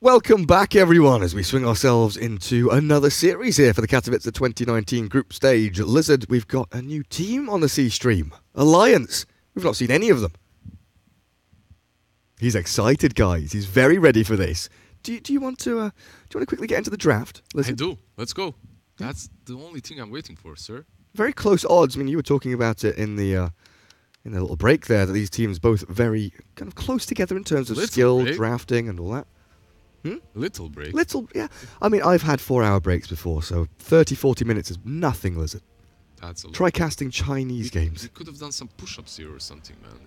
Welcome back, everyone, as we swing ourselves into another series here for the Katowice 2019 group stage. Lizard, we've got a new team on the C stream. Alliance. We've not seen any of them. He's excited, guys. He's very ready for this. Do you want to quickly get into the draft, Lizard? I do. Let's go. That's the only thing I'm waiting for, sir. Very close odds. I mean, you were talking about it in the little break there, that these teams both very kind of close together in terms of skill, drafting, and all that. Little break. Little, yeah. I mean, I've had 4-hour breaks before, so 30, 40 minutes is nothing, Lizard. That's a lot. Try casting Chinese games. You could have done some push-ups here or something, man.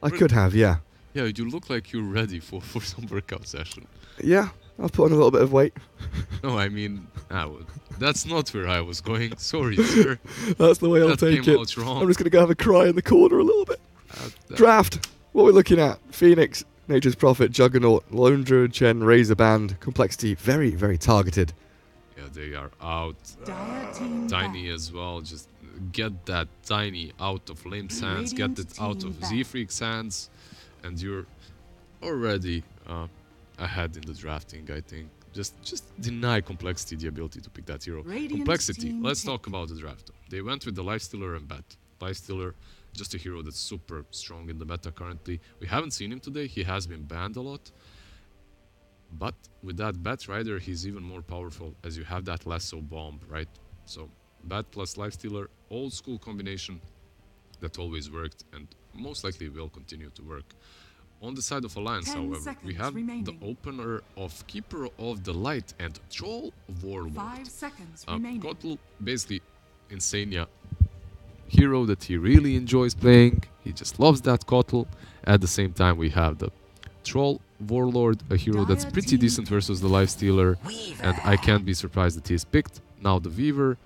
I could have, yeah. Yeah, you look like you're ready for some workout session. Yeah, I've put on a little bit of weight. No, I mean, that's not where I was going. Sorry, sir. That's the way I'll take it. I'm just going to go have a cry in the corner a little bit. Draft. What we're looking at. Phoenix, Nature's Prophet, Juggernaut, Lone Druid, Chen, Razor Band, complexity. Very, very targeted. Yeah, they are out. Tiny as well. Just get that Tiny out of Limp's hands. Get it out of Z-Freak's hands. And you're already ahead in the drafting, I think. Just deny complexity the ability to pick that hero. Complexity, let's talk about the draft. They went with the Lifestealer and Bat. Lifestealer, just a hero that's super strong in the meta currently. We haven't seen him today, he has been banned a lot. But with that Bat Rider, he's even more powerful as you have that Lasso Bomb, right? So Bat plus Lifestealer, old school combination that always worked and most likely will continue to work. On the side of Alliance, however, we have the opener of Keeper of the Light and Troll Warlord. 5 seconds remaining. Kotl, basically Insania hero that he really enjoys playing. He just loves that Kotl. At the same time, we have the Troll Warlord, a hero that's pretty decent versus the Lifestealer, and I can't be surprised that he's picked. Now the Weaver,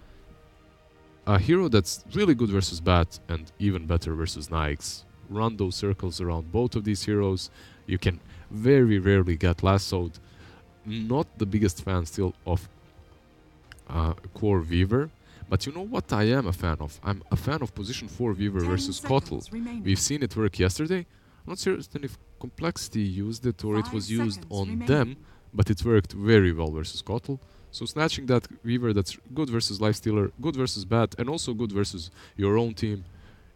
a hero that's really good versus Bat and even better versus Nyx. Run those circles around both of these heroes. You can very rarely get lassoed. Not the biggest fan still of Core Weaver, but you know what I am a fan of? I'm a fan of position 4 Weaver versus Kotl. We've seen it work yesterday. I'm not certain if complexity used it or it was used on them, but it worked very well versus Kotl. So snatching that Weaver that's good versus Lifestealer, good versus Bat, and also good versus your own team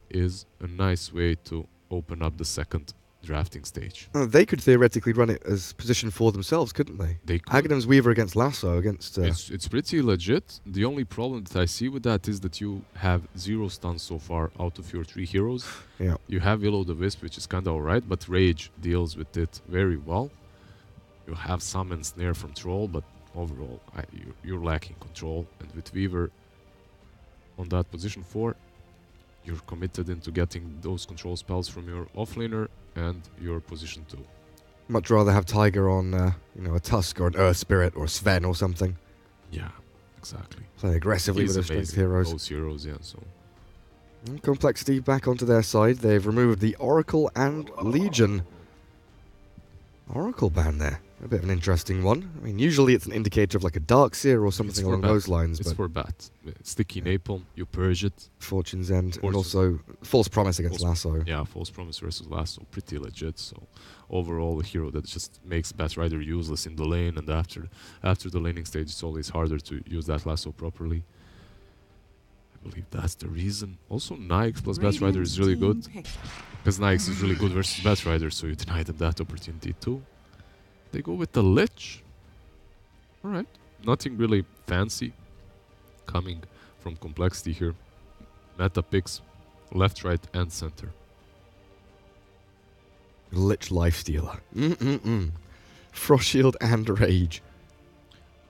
is a nice way to open up the second drafting stage. They could theoretically run it as position 4 themselves, couldn't they? They could. Aghanim's Weaver against Lasso, against... It's pretty legit. The only problem that I see with that is that you have 0 stuns so far out of your 3 heroes. Yeah. You have Will-O-the-Wisp, which is kind of alright, but Rage deals with it very well. You have Summon Snare from Troll, but overall, you're lacking control. And with Weaver on that position 4, you're committed into getting those control spells from your offlaner and your position 2. Much rather have Tiger on, a Tusk or an Earth Spirit or a Sven or something. Yeah, exactly. Play aggressively with their strength heroes. Those heroes, yeah, so. Complexity back onto their side. They've removed the Oracle and Legion. Oracle ban there. A bit of an interesting one. I mean, usually it's an indicator of like a Darkseer or something along those lines. It's for Bat. Sticky Napalm, you purge it. Fortune's End, and also False Promise against Lasso. Yeah, False Promise versus Lasso, pretty legit. So overall, a hero that just makes Bat Rider useless in the lane, and after the laning stage, it's always harder to use that Lasso properly. I believe that's the reason. Also, Nyx plus Bat Rider is really good, because Nyx is really good versus Bat Rider, so you deny them that opportunity too. They go with the Lich. Alright. Nothing really fancy coming from complexity here. Meta picks left, right, and center. Lich Lifestealer. Frost Shield and Rage.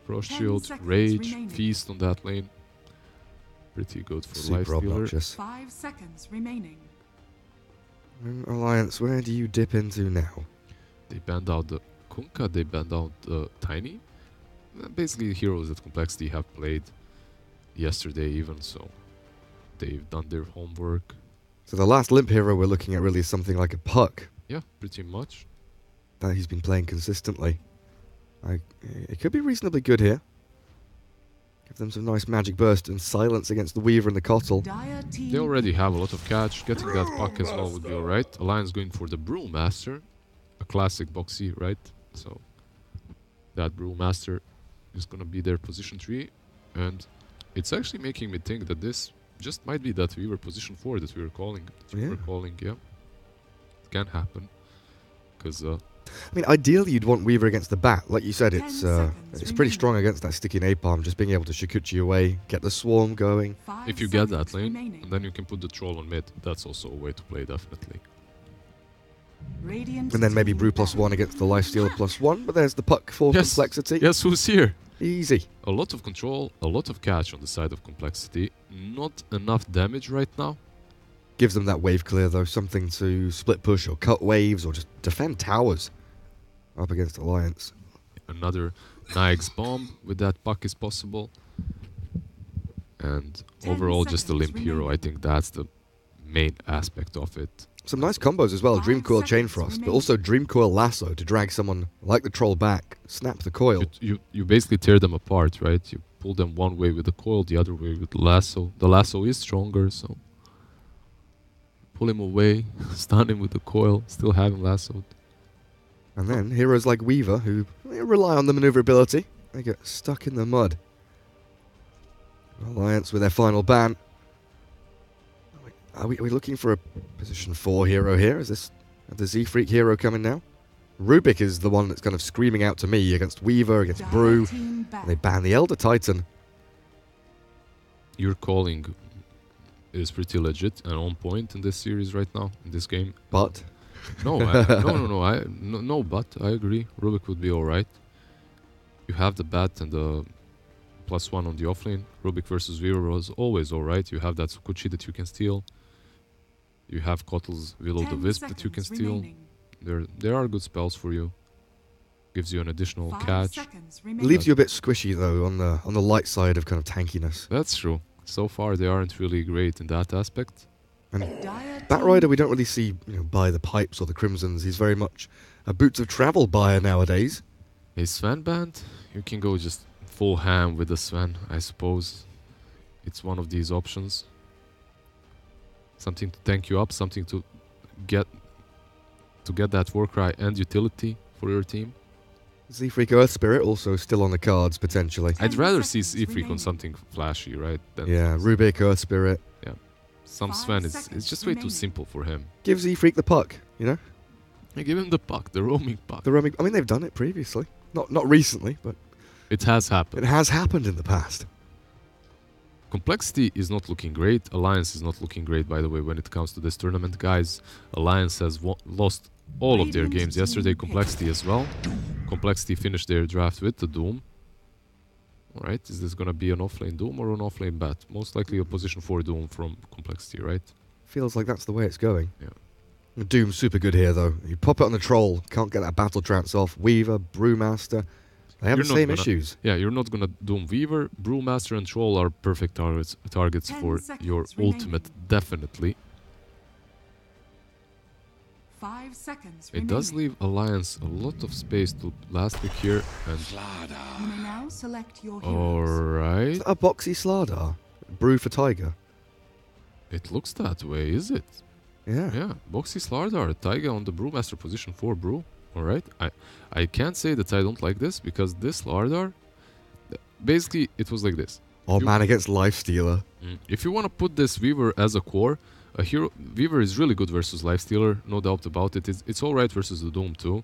Frost Shield, Rage, Feast on that lane. Pretty good for Lifestealer. 5 seconds remaining. Alliance, where do you dip into now? They banned out the Kunkka, they banned out Tiny. Basically heroes that complexity have played yesterday even, so they've done their homework. So the last limp hero we're looking at really is something like a Puck. Yeah, pretty much. That he's been playing consistently. It could be reasonably good here. Give them some nice magic burst and silence against the Weaver and the Kotl. They already have a lot of catch. Getting that Puck as well would be alright. Alliance going for the Brewmaster. A classic boxy, right? So That Brewmaster is gonna be their position 3, and it's actually making me think that this just might be that Weaver position 4 that we were calling. Yeah. It can happen. Because I mean, ideally you'd want Weaver against the bat. Like you said, it's pretty strong against that sticky napalm, just being able to Shikuchi away, get the swarm going. If you get that lane, and then you can put the troll on mid, that's also a way to play, definitely. And then maybe Brew +1 against the Lifestealer +1, but there's the puck for complexity. Guess who's here? Easy. A lot of control, a lot of catch on the side of complexity. Not enough damage right now. Gives them that wave clear though, something to split push or cut waves or just defend towers up against Alliance. Another Naeg's bomb with that puck is possible. And overall just a limp hero, I think that's the main aspect of it. Some nice combos as well, Dream Coil Chain Frost, but also Dream Coil Lasso to drag someone like the troll back, snap the coil. You basically tear them apart, right? You pull them one way with the coil, the other way with the lasso. The lasso is stronger, so pull him away, stun him with the coil, still have him lassoed. And then heroes like Weaver, who rely on the maneuverability, they get stuck in the mud. Alliance with their final ban. Are we looking for a position 4 hero here? Is this the Z-Freak hero coming now? Rubik is the one that's kind of screaming out to me against Weaver, against Brew. They ban the Elder Titan. Your calling is pretty legit and on point in this series right now, in this game. But? No, no, but I agree. Rubik would be alright. You have the bat and the +1 on the offlane. Rubik versus Weaver was always alright. You have that Sukuchi that you can steal. You have Kotl's Will-O-the-Wisp that you can steal. There are good spells for you. Gives you an additional catch. Leaves you a bit squishy though on the light side of kind of tankiness. That's true. So far they aren't really great in that aspect. And Batrider we don't really see buy the pipes or the crimsons. He's very much a boots of travel buyer nowadays. A Sven band? You can go just full ham with the Sven, I suppose. It's one of these options. Something to tank you up, something to get that Warcry and utility for your team. Z-Freak Earth Spirit also still on the cards potentially. I'd rather see Z-Freak on something flashy, right? Yeah, Rubik Earth Spirit. Yeah. Some Sven is just way too simple for him. Give Z-Freak the puck, Yeah, give him the puck, the roaming puck. I mean, they've done it previously. Not recently, but it has happened. It has happened in the past. Complexity is not looking great. Alliance is not looking great, by the way, when it comes to this tournament, guys. Alliance has lost all of their games yesterday. Complexity as well. Complexity finished their draft with the Doom. Alright, is this gonna be an offlane Doom or an offlane Bat? Most likely a position 4 Doom from Complexity, right? Feels like that's the way it's going. Yeah. Doom's super good here, though. You pop it on the troll, can't get that battle trance off. Weaver, Brewmaster, they have the same issues. Yeah, you're not gonna Doom Weaver. Brewmaster and Troll are perfect targets for your ultimate, definitely. 5 seconds It does leave Alliance a lot of space to last pick here, and you may now select your alright. Is that a boxy Slardar? Brew for Tiger? It looks that way, is it? Yeah. Yeah, Boxy Slardar, Taiga on the Brewmaster position 4 Brew. Alright, I can't say that I don't like this, because this Slardar, basically it was like this. Oh man, against Lifestealer. If you want to put this Weaver as a core, Weaver is really good versus Lifestealer, no doubt about it. It's alright versus the Doom too.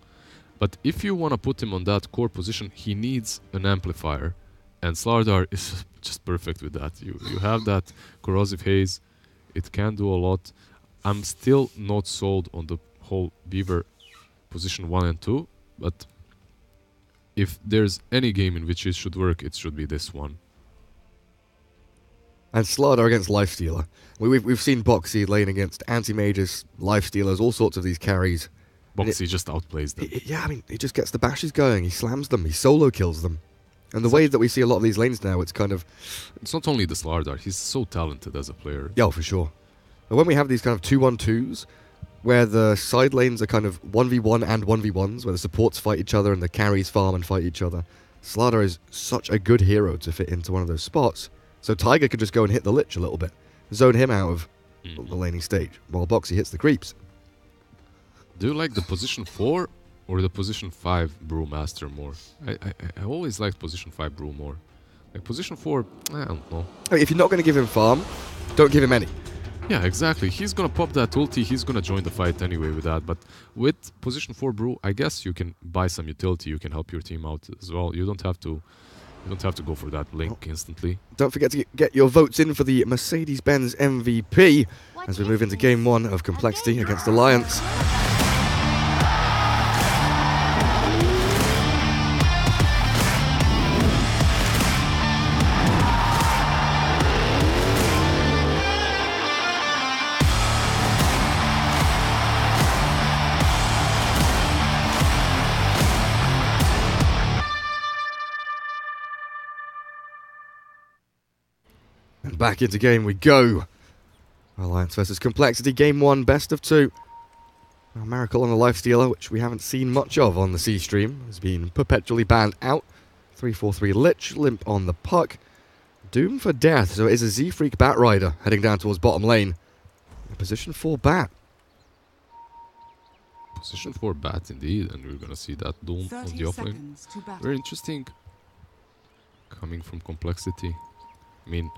But if you want to put him on that core position, he needs an amplifier. And Slardar is just perfect with that. You have that Corrosive Haze, it can do a lot. I'm still not sold on the whole Weaver position 1 and 2, but if there's any game in which it should work, it should be this one. And Slardar against Lifestealer. We've seen Boxy lane against anti-mages, Lifestealers, all sorts of these carries. Boxy just outplays them. Yeah, I mean, he just gets the bashes going, he slams them, he solo kills them. And the way that we see a lot of these lanes now, it's kind of... It's not only the Slardar, he's so talented as a player. Yeah, for sure. But when we have these kind of 2-1-2s, where the side lanes are kind of 1v1 and 1v1s, where the supports fight each other and the carries farm and fight each other, Slardar is such a good hero to fit into one of those spots. So Tiger could just go and hit the Lich a little bit, zone him out of the laning stage, while Boxy hits the creeps. Do you like the position 4 or the position 5 Brewmaster more. I always liked position 5 Brew more. Like position 4, I don't know. If you're not going to give him farm, don't give him any. Yeah, exactly. He's gonna pop that ulti, he's gonna join the fight anyway with that. But with position 4 Brew, I guess you can buy some utility, you can help your team out as well. You don't have to go for that blink instantly. Don't forget to get your votes in for the Mercedes-Benz MVP as we move into game 1 of compLexity against Alliance. And back into game we go. Alliance versus compLexity, game 1, best of 2. Now, Miracle on the Lifestealer, which we haven't seen much of on the C stream, has been perpetually banned out. 3-4-3 Lich, Limp on the puck. Doom for death, so it is a Z-Freak Batrider heading down towards bottom lane. Position 4 Bat. Position 4 Bat indeed, and we're gonna see that Doom on the offlane. Very interesting. Coming from compLexity. I mean,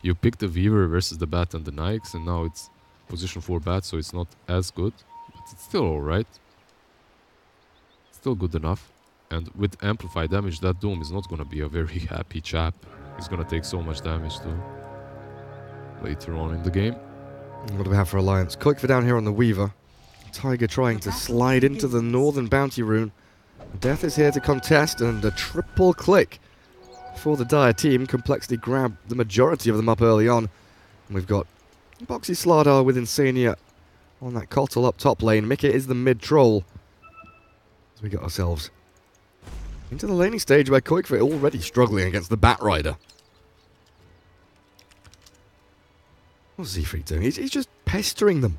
you picked the Weaver versus the Bat and the Nikes, and now it's position 4 Bat, so it's not as good, but it's still alright. Still good enough. And with amplified damage, that Doom is not gonna be a very happy chap. He's gonna take so much damage too later on in the game. And what do we have for Alliance? Koikva down here on the Weaver. Tiger trying to slide into the Northern Bounty Rune. Death is here to contest, and a triple click for the Dire team. compLexity grabbed the majority of them up early on. And we've got Boxy Slardar with Insania on that Kotl up top lane. Mickey is the mid-troll. As we got ourselves into the laning stage where Koikva already struggling against the Batrider. What's Z-Freak doing? He's just pestering them.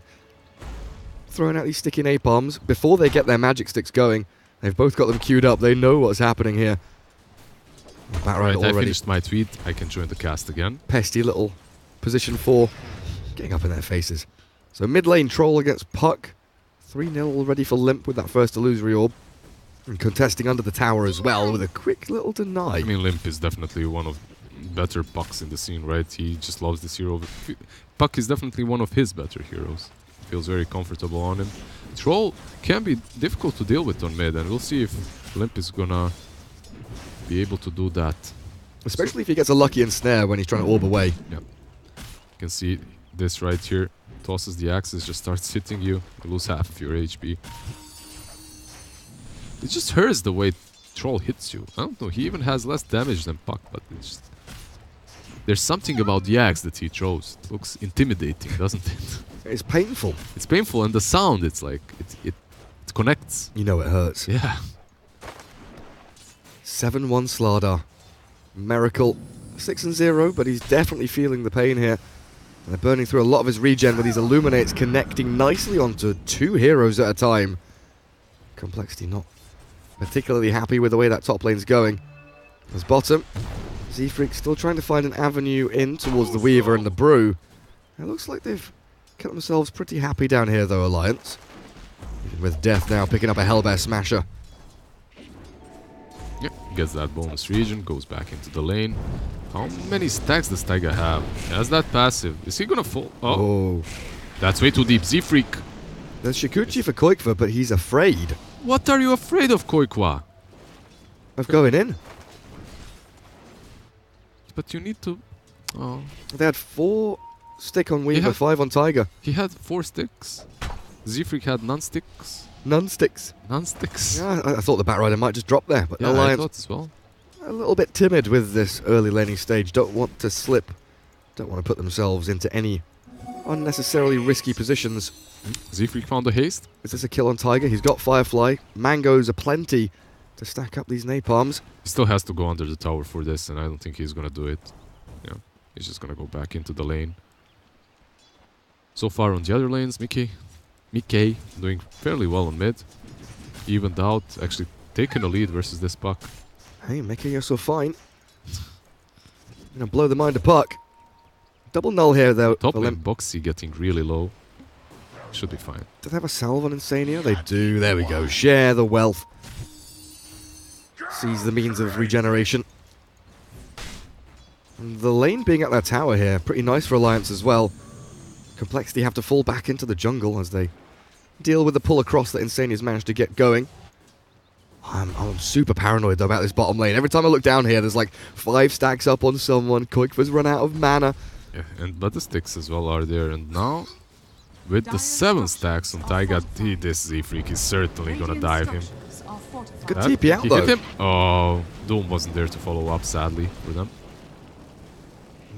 Throwing out these sticky napalms before they get their magic sticks going. They've both got them queued up. They know what's happening here. Right, I finished my tweet. I can join the cast again. Pesty little position 4 getting up in their faces. So mid lane troll against Puck. 3-0 already for Limp with that first illusory orb. And contesting under the tower as well with a quick little deny. I mean, Limp is definitely one of better Pucks in the scene, right? He just loves this hero. Puck is definitely one of his better heroes. Feels very comfortable on him. Troll can be difficult to deal with on mid, and we'll see if Limp is gonna be able to do that. Especially if he gets a lucky ensnare when he's trying to orb away. Yeah. You can see this right here. Tosses the axes, just starts hitting you. You lose half of your HP. It just hurts the way Troll hits you. I don't know, he even has less damage than Puck, but it's just... There's something about the axe that he throws. It looks intimidating, doesn't it? It's painful. It's painful, and the sound, it's like... It connects. You know it hurts. Yeah. 7-1 Slardar. Miracle 6-0, but he's definitely feeling the pain here. And they're burning through a lot of his regen with these Illuminates connecting nicely onto 2 heroes at a time. compLexity not particularly happy with the way that top lane's going. As bottom, Z-Freak still trying to find an avenue in towards the Weaver and the Brew. It looks like they've kept themselves pretty happy down here though, Alliance. Even with Death now picking up a Hellbear Smasher. Yeah, gets that bonus regen, goes back into the lane. How many stacks does Taiga have? He has that passive. Is he gonna fall? Oh. That's way too deep. Z-Freak. There's Shikuchi for Koikva, but he's afraid. What are you afraid of, Koikwa? Of going in. But you need to... Oh. They had 4 stick on Weaver, 5 on Tiger. He had 4 sticks. Z-Freak had none sticks. None sticks. None sticks. Yeah, I thought the Batrider might just drop there, but yeah, Alliance I thought as well. A little bit timid with this early laning stage. Don't want to slip. Don't want to put themselves into any unnecessarily risky positions. Z-Freak found a haste. Is this a kill on Tiger? He's got Firefly. Mangoes are plenty to stack up these napalms. He still has to go under the tower for this, and I don't think he's gonna do it. Yeah, he's just gonna go back into the lane. So far on the other lanes, Mickey doing fairly well on mid. Evened out, actually taking a lead versus this Puck. Hey, Mickey, you're so fine. Gonna blow the mind of Puck. Double null here, though. Top lane Boxy getting really low. Should be fine. Do they have a salve on Insania? They do. There we go. Share the wealth. Seize the means of regeneration. And the lane being at their tower here, pretty nice for Alliance as well. compLexity have to fall back into the jungle as they deal with the pull across that Insania's managed to get going. I'm super paranoid though about this bottom lane. Every time I look down here, there's like 5 stacks up on someone. Koikva's run out of mana. Yeah, but the sticks as well are there. And now, with the 7 stacks on Taiga, this Z-Freak is certainly gonna dive him. Good TP out though. Hit him. Oh, Doom wasn't there to follow up, sadly, for them.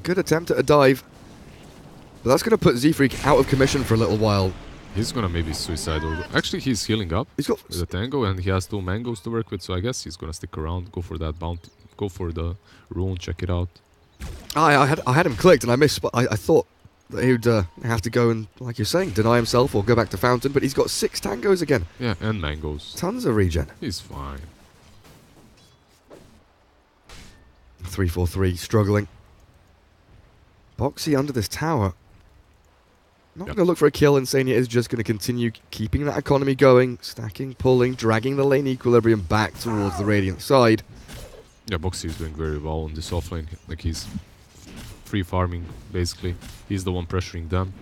Good attempt at a dive. But that's going to put Z-Freak out of commission for a little while. He's gonna maybe suicide. Actually, he's healing up He's got with a tango, and he has 2 mangoes to work with, so I guess he's gonna stick around, go for that bounty, go for the rune, check it out. I had him clicked and I missed. I thought that he would have to go and, like you're saying, deny himself or go back to Fountain, but he's got 6 tangos again. Yeah, and mangoes. Tons of regen. He's fine. 3-4-3, struggling. Boxy under this tower. Not going to look for a kill. Insania is just going to continue keeping that economy going, stacking, pulling, dragging the lane equilibrium back towards the Radiant side. Yeah, Boxy is doing very well on this offlane. Like, he's free farming, basically. He's the one pressuring them.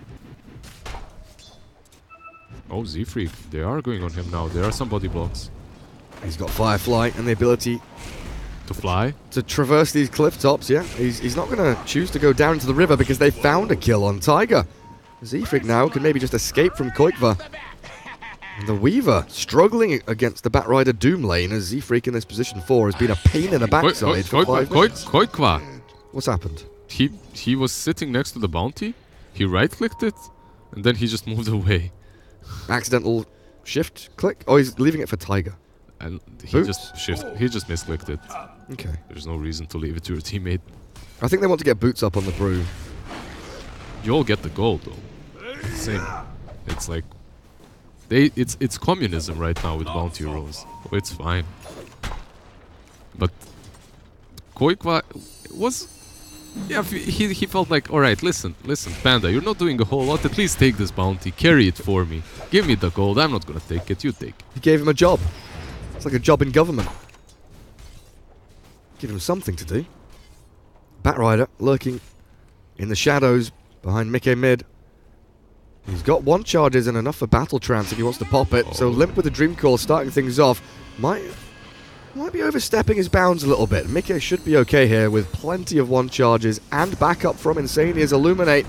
Oh, Z-Freak. They are going on him now. There are some body blocks. He's got Firefly and the ability To fly? to traverse these cliff tops, yeah. He's not going to choose to go down into the river because they found a kill on Tiger. Z-Freak now can maybe just escape from Koikva. And the Weaver struggling against the Batrider Doom lane as Z-Freak in this position 4 has been a pain in the backside for 5 minutes. Koikva! What's happened? He was sitting next to the bounty, he right-clicked it, and then he just moved away. Accidental shift click? Oh, he's leaving it for Tiger. And he Boots? he just misclicked it. Okay. There's no reason to leave it to your teammate. I think they want to get boots up on the brew. You all get the gold though. Same. It's like it's communism right now with bounty rolls. Oh, it's fine. But Koikva was, yeah, he felt like, all right, listen, Panda, you're not doing a whole lot. At least take this bounty, carry it for me, give me the gold. I'm not gonna take it. You take it. He gave him a job. It's like a job in government. Give him something to do. Batrider lurking in the shadows behind Mickey mid. He's got 1 charges and enough for battle trance if he wants to pop it. So Limp with the Dream Core starting things off. Might be overstepping his bounds a little bit. Mickey should be okay here with plenty of 1 charges and backup from Insania's Illuminate.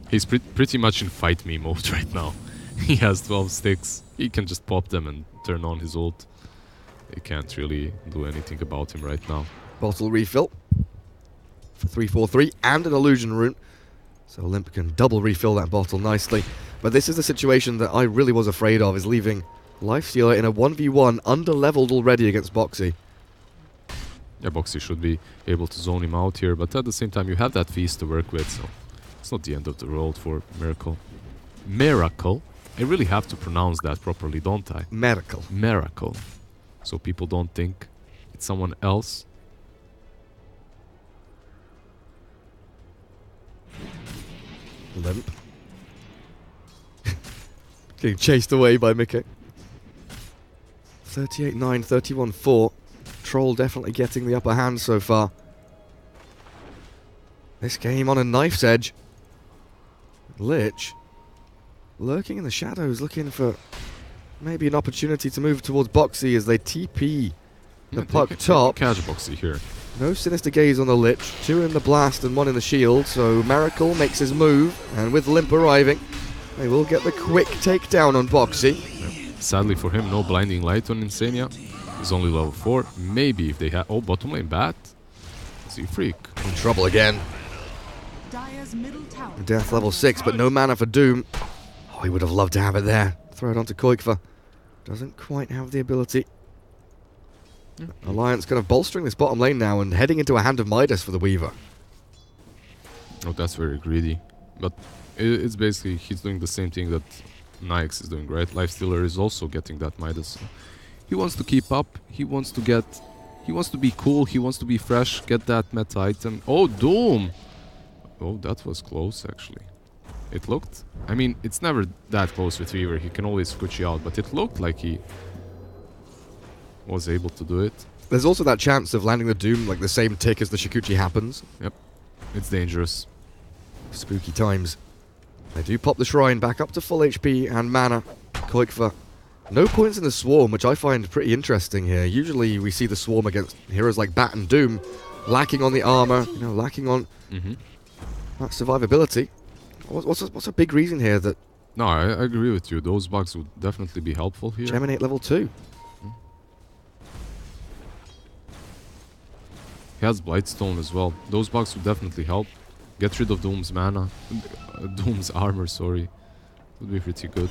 He's pretty much in fight me mode right now. He has 12 sticks. He can just pop them and turn on his ult. They can't really do anything about him right now. Bottle refill for 3-4-3 and an illusion rune. So Limp can double refill that bottle nicely. But this is the situation that I really was afraid of, is leaving Lifestealer in a 1v1 under-leveled already against Boxy. Yeah, Boxy should be able to zone him out here, but at the same time you have that feast to work with, so it's not the end of the world for Miracle. Miracle? I really have to pronounce that properly, don't I? Miracle. Miracle. So people don't think it's someone else. Limp. Getting chased away by Mickey. 38-9, 31-4. Troll definitely getting the upper hand so far. This game on a knife's edge. Lich lurking in the shadows, looking for maybe an opportunity to move towards Boxy as they TP the puck top. Catch Boxy here. No Sinister Gaze on the Lich. 2 in the blast and 1 in the shield. So Miracle makes his move, and with Limp arriving, they will get the quick takedown on Boxy. Yeah. Sadly for him, no blinding light on Insania. He's only level 4. Maybe if they had... Oh, bottom lane bat. Z-Freak. In trouble again. Dire's middle tower. Death level 6, but no mana for Doom. Oh, he would have loved to have it there. Throw it onto Koikva. Doesn't quite have the ability. Alliance kind of bolstering this bottom lane now and heading into a hand of Midas for the Weaver. Oh, that's very greedy. But it's basically, he's doing the same thing that Nyx is doing, right? Lifestealer is also getting that Midas. He wants to keep up. He wants to be cool. He wants to be fresh. Get that meta item. Oh, Doom! Oh, that was close, actually. It looked... I mean, it's never that close with Weaver. He can always scooch you out. But it looked like he was able to do it. There's also that chance of landing the Doom like the same tick as the Shikuchi happens. Yep. It's dangerous. Spooky times. They do pop the Shrine back up to full HP and mana. Koikva. No points in the Swarm, which I find pretty interesting here. Usually we see the Swarm against heroes like Bat and Doom, lacking on the armor, you know, lacking on that survivability. What's a big reason here that... No, I agree with you. Those bugs would definitely be helpful here. Geminate level 2. He has Blightstone as well. Those bugs would definitely help. Get rid of Doom's mana. Doom's armor, sorry. Would be pretty good.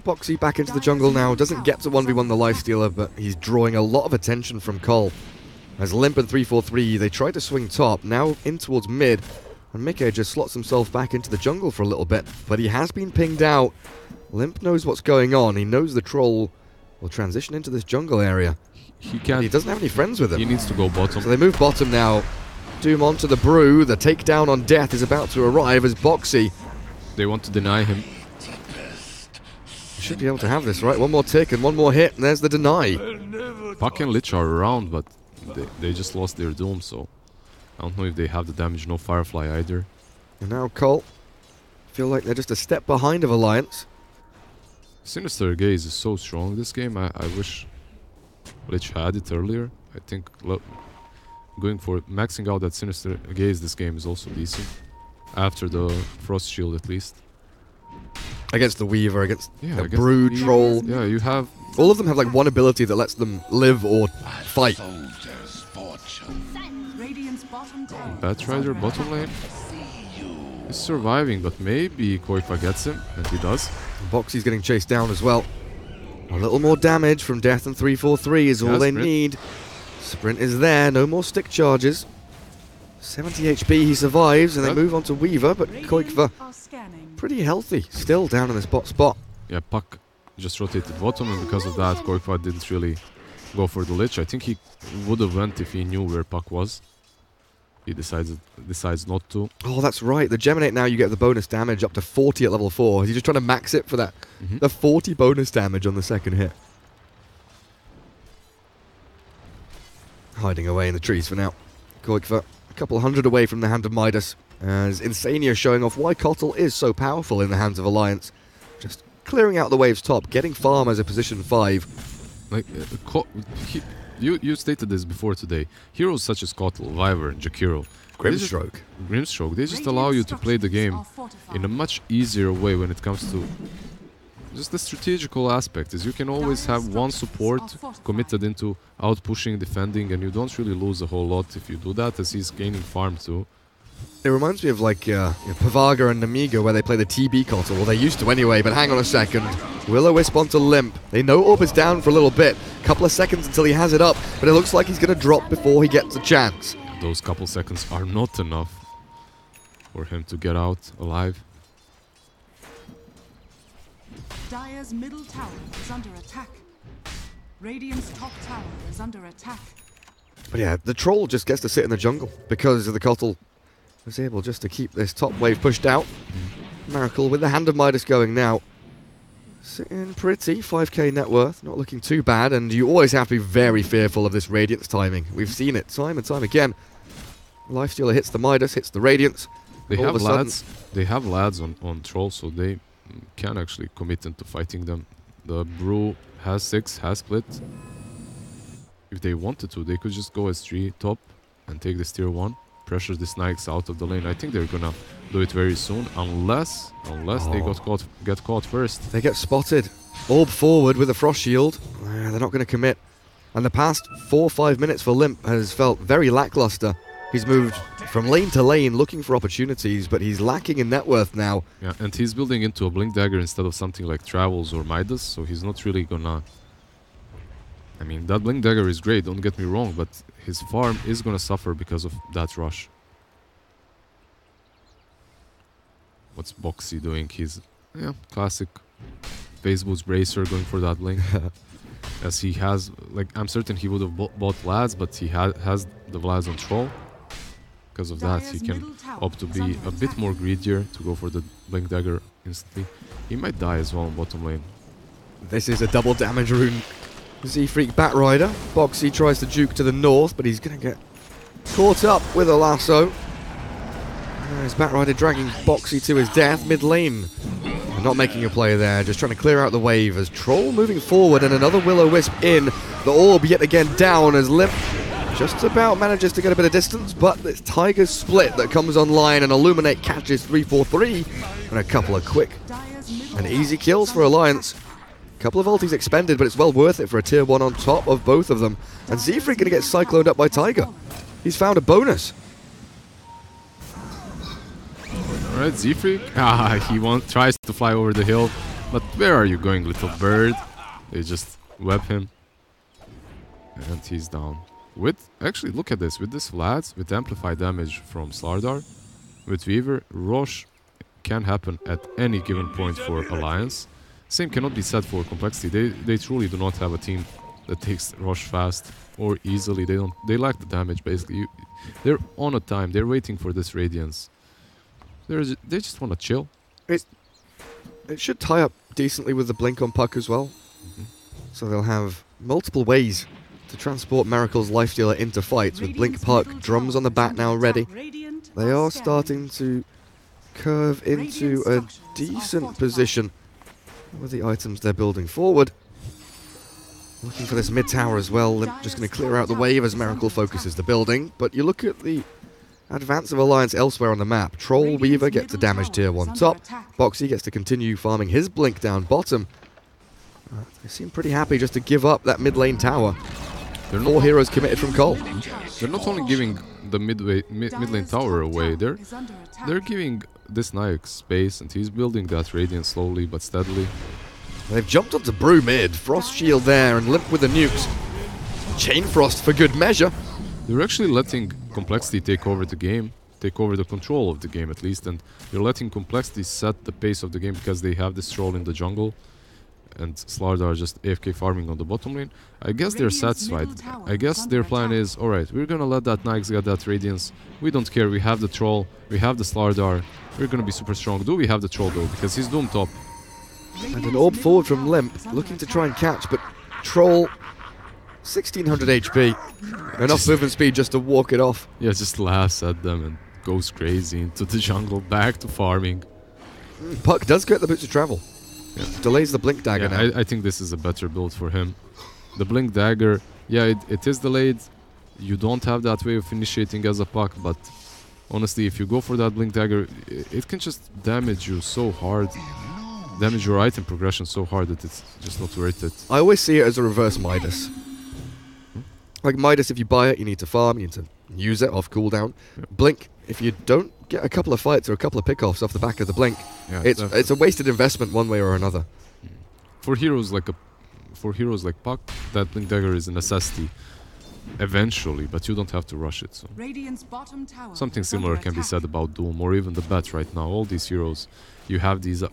Boxy back into the jungle now. Doesn't get to 1v1 the Lifestealer, but he's drawing a lot of attention from Cole. As Limp and 343, they try to swing top. Now in towards mid. And Mickey just slots himself back into the jungle for a little bit. But he has been pinged out. Limp knows what's going on. He knows the troll will transition into this jungle area. He can't... He doesn't have any friends with him. He needs to go bottom. So they move bottom now. Doom onto the Brew. The takedown on Death is about to arrive as Boxy. They want to deny him. Should be able to have this, right? One more tick and one more hit, and there's the deny. Puck and Lich are around, but they just lost their Doom, so... I don't know if they have the damage. No Firefly either. And now Cole. Feel like they're just a step behind of Alliance. Sinister Gaze is so strong this game. I wish Lich had it earlier. I think going for maxing out that Sinister Gaze this game is also decent. After the Frost Shield at least. Against the Weaver, against the against Brood, the Troll. Yeah, you have... All of them have like one ability that lets them live or fight. Batrider bottom lane is surviving, but maybe Koifa gets him, and he does. Boxy's getting chased down as well. A little more damage from Death and 343 is all they need. Sprint is there, no more stick charges. 70 HP, he survives, and they move on to Weaver, but Koikva pretty healthy, still down in this bot spot. Yeah, Puck just rotated bottom, and because of that, Koikva didn't really go for the Lich. I think he would have went if he knew where Puck was. He decides not to. Oh, that's right. The Geminate now, you get the bonus damage up to 40 at level 4. He's just trying to max it for that. The 40 bonus damage on the second hit. Hiding away in the trees for now. Koikva, a couple hundred away from the hand of Midas. As Insania showing off why Kotl is so powerful in the hands of Alliance. Just clearing out the waves top, getting farm as a position 5. Like, you stated this before today. Heroes such as Kotl, Viver, and Jakiro, Grimstroke, they just allow you to play the game in a much easier way when it comes to just the strategical aspect. Is you can always have one support committed into out-pushing, defending, and you don't really lose a whole lot if you do that, as he's gaining farm too. It reminds me of like Pavaga and Namiga where they play the TB Kotl. Well, they used to anyway, but hang on a second. Will-O-Wisp onto Limp. They know Orb is down for a little bit. Couple of seconds until he has it up, but it looks like he's going to drop before he gets a chance. Those couple seconds are not enough for him to get out alive. Dire's middle tower is under attack. Radiant's top tower is under attack. But yeah, the Troll just gets to sit in the jungle because of the Kotl was able just to keep this top wave pushed out. Miracle with the hand of Midas going now. Sitting pretty, 5k net worth, not looking too bad, and you always have to be very fearful of this Radiance timing. We've seen it time and time again. Lifestealer hits the Midas, hits the Radiance. They have lads on Troll, so they can actually commit into fighting them. The Brew has 6, has split. If they wanted to, they could just go S3 top and take this tier 1. Pressure the Snikes out of the lane. I think they're gonna do it very soon, unless they get caught first. They get spotted. Orb forward with a Frost Shield. They're not going to commit. And the past 4 or 5 minutes for Limp has felt very lackluster. He's moved from lane to lane looking for opportunities, but he's lacking in net worth now. Yeah, and he's building into a Blink Dagger instead of something like Travels or Midas, so he's not really gonna... I mean, that Blink Dagger is great, don't get me wrong, but his farm is gonna suffer because of that rush. What's Boxy doing? He's, classic Phase Boost Bracer going for that Blink. As he has, like, I'm certain he would have bought Vlads, but he has the Vlads on Troll. because of that, he can opt to be a bit more greedier, to go for the Blink Dagger instantly. He might die as well in bottom lane. This is a double damage rune. Z-Freak Batrider. Boxy tries to juke to the north, but he's going to get caught up with a lasso. There's Batrider dragging Boxy to his death mid lane. And not making a play there, just trying to clear out the wave as Troll moving forward and another Will-O-Wisp in. The orb yet again down as Limp just about manages to get a bit of distance, but it's Tiger's split that comes online and Illuminate catches 3-4-3 and a couple of quick and easy kills for Alliance. Couple of ultis expended, but it's well worth it for a tier 1 on top of both of them. And Z-Freak going to get cycloned up by Tiger. He's found a bonus. Alright, Z-Freak. He tries to fly over the hill. But where are you going, little bird? They just web him. And he's down. Actually, look at this. With this Vlad, with amplified damage from Slardar, with Weaver, Rosh can happen at any given point for Alliance. Same cannot be said for compLexity. They truly do not have a team that takes Rosh fast or easily. They lack the damage basically. They're on a time. They're waiting for this Radiance. They just want to chill. It should tie up decently with the blink on Puck as well. So they'll have multiple ways to transport Miracle's Lifestealer into fights with Blink Puck, drums on the back now ready. They are starting to curve into a decent position with the items they're building forward. Looking for this mid tower as well. They're just going to clear out the wave as Miracle focuses the building. But you look at the advance of Alliance elsewhere on the map. Troll Weaver gets the damage tier 1 top. Boxy gets to continue farming his blink down bottom. They seem pretty happy just to give up that mid lane tower. They're 4 heroes committed from Cole. They're not only giving the mid lane tower away, they're giving this Nike space, and he's building that Radiant slowly but steadily. They've jumped onto Brew mid, Frost Shield there, and Limp with the nukes. Chain Frost for good measure. They're actually letting compLexity take over the game, take over the control of the game at least, and they're letting compLexity set the pace of the game because they have this troll in the jungle, and Slardar just AFK farming on the bottom lane. I guess they're satisfied. I guess their plan is, alright, we're gonna let that Nyx get that Radiance. We don't care, we have the troll, we have the Slardar, we're gonna be super strong. Do we have the troll though? Because he's Doom top. And an orb forward from Limp, looking to try and catch, but Troll, 1600 HP. Enough movement speed just to walk it off. Yeah, just laughs at them and goes crazy into the jungle, back to farming. Puck does get the boots of travel. Yeah. Delays the Blink Dagger now. I think this is a better build for him. The Blink Dagger, yeah, it is delayed. You don't have that way of initiating as a Puck, but honestly, if you go for that Blink Dagger, it can just damage you so hard. Damage your item progression so hard that it's just not worth it. I always see it as a reverse Midas. Like Midas, if you buy it, you need to farm, you need to use it off cooldown. Yeah. Blink, if you don't get a couple of fights or a couple of pickoffs off the back of the Blink, it's a wasted investment one way or another. For heroes like Puck, that Blink Dagger is a necessity eventually, but you don't have to rush it. So something similar can be said about Doom or even the Bat right now. All these heroes, you have these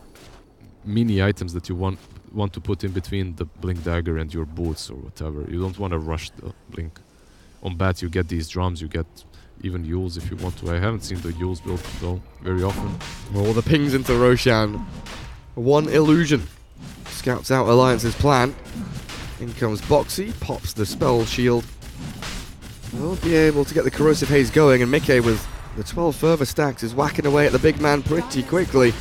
mini items that you want to put in between the Blink Dagger and your boots or whatever. You don't want to rush the Blink. On Bat you get these drums, you get even Yules if you want to. I haven't seen the Yules built though very often. Oh, the pings into Roshan. One illusion. Scouts out Alliance's plan. In comes Boxy, pops the spell shield. We'll be able to get the corrosive haze going, and Mickey with the 12 further stacks is whacking away at the big man pretty quickly.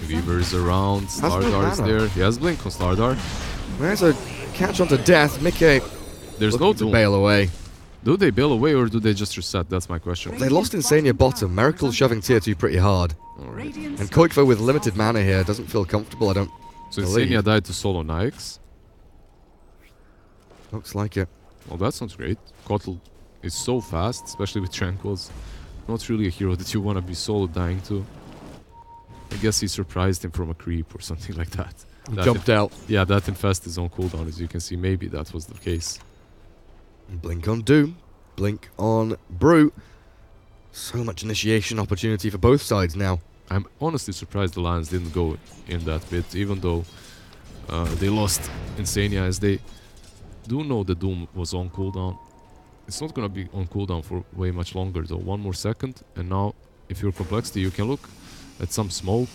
Weaver's around, Slardar is there. He has Blink on Slardar. There's a catch onto death. Mickey there's no to bail away. Do they bail away or do they just reset? That's my question. They lost Insania bottom. Miracle shoving tier 2 pretty hard. Alright. And Koikvo with limited mana here doesn't feel comfortable, I don't So believe. Insania died to solo Nyx? Looks like it. Well, that sounds great. Kotl is so fast, especially with Tranquils. Not really a hero that you want to be solo dying to. I guess he surprised him from a creep or something like that. Jumped out. Yeah, that infest is on cooldown, as you can see. Maybe that was the case. Blink on Doom. Blink on Brew. So much initiation opportunity for both sides now. I'm honestly surprised the Lions didn't go in that bit, even though they lost Insania, as they do know the Doom was on cooldown. it's not gonna be on cooldown for way much longer though. 1 more second, and now if you're complexity, you can look at some smoke.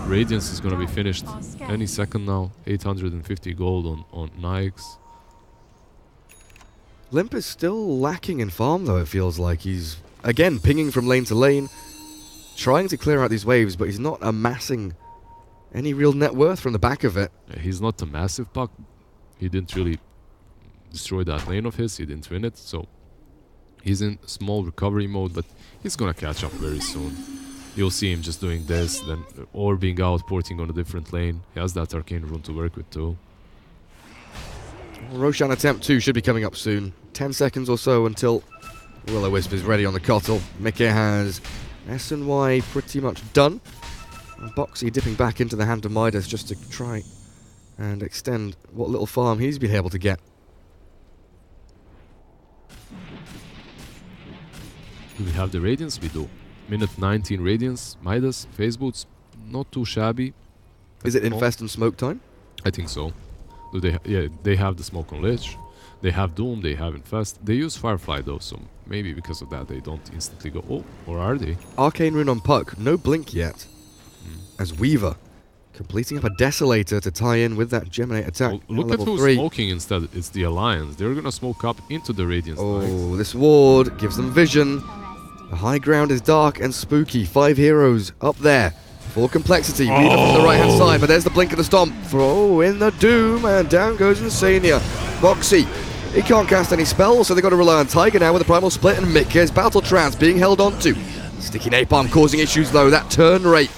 Radiance is gonna be finished any second now. 850 gold on Nyx. Limp is still lacking in farm though, it feels like. He's, again, pinging from lane to lane, trying to clear out these waves, but he's not amassing any real net worth from the back of it. He's not a massive puck. He didn't really destroy that lane of his, he didn't win it, so he's in small recovery mode, but he's gonna catch up very soon. You'll see him just doing this, then or being out, porting on a different lane. He has that arcane rune to work with too. Roshan attempt 2 should be coming up soon. 10 seconds or so until Will-O-Wisp is ready on the Kotl. Mikke has S&Y pretty much done. And Boxy dipping back into the hand of Midas just to try and extend what little farm he's been able to get. Do we have the Radiance? We do. Minute 19 Radiance, Midas, phase boots, not too shabby. Is it Infest and Smoke time? I think so. Do they? Yeah, they have the Smoke on Lich. They have Doom, they have Infest. They use Firefly though, so maybe because of that they don't instantly go, oh, or are they? Arcane Rune on Puck, no blink yet. As Weaver completing up a Desolator to tie in with that Geminate attack. Well, look at who's smoking instead. It's the Alliance. They're gonna smoke up into the Radiance. Oh, this ward gives them vision. The high ground is dark and spooky. 5 heroes up there for complexity. Weaver from the right hand side, but there's the blink of the stomp. Throw in the Doom, and down goes Insania. Boxy, he can't cast any spells, so they've got to rely on Tiger now with the Primal Split, and Mikke's Battle Trance being held onto. Sticky Napalm causing issues though. That turn rate,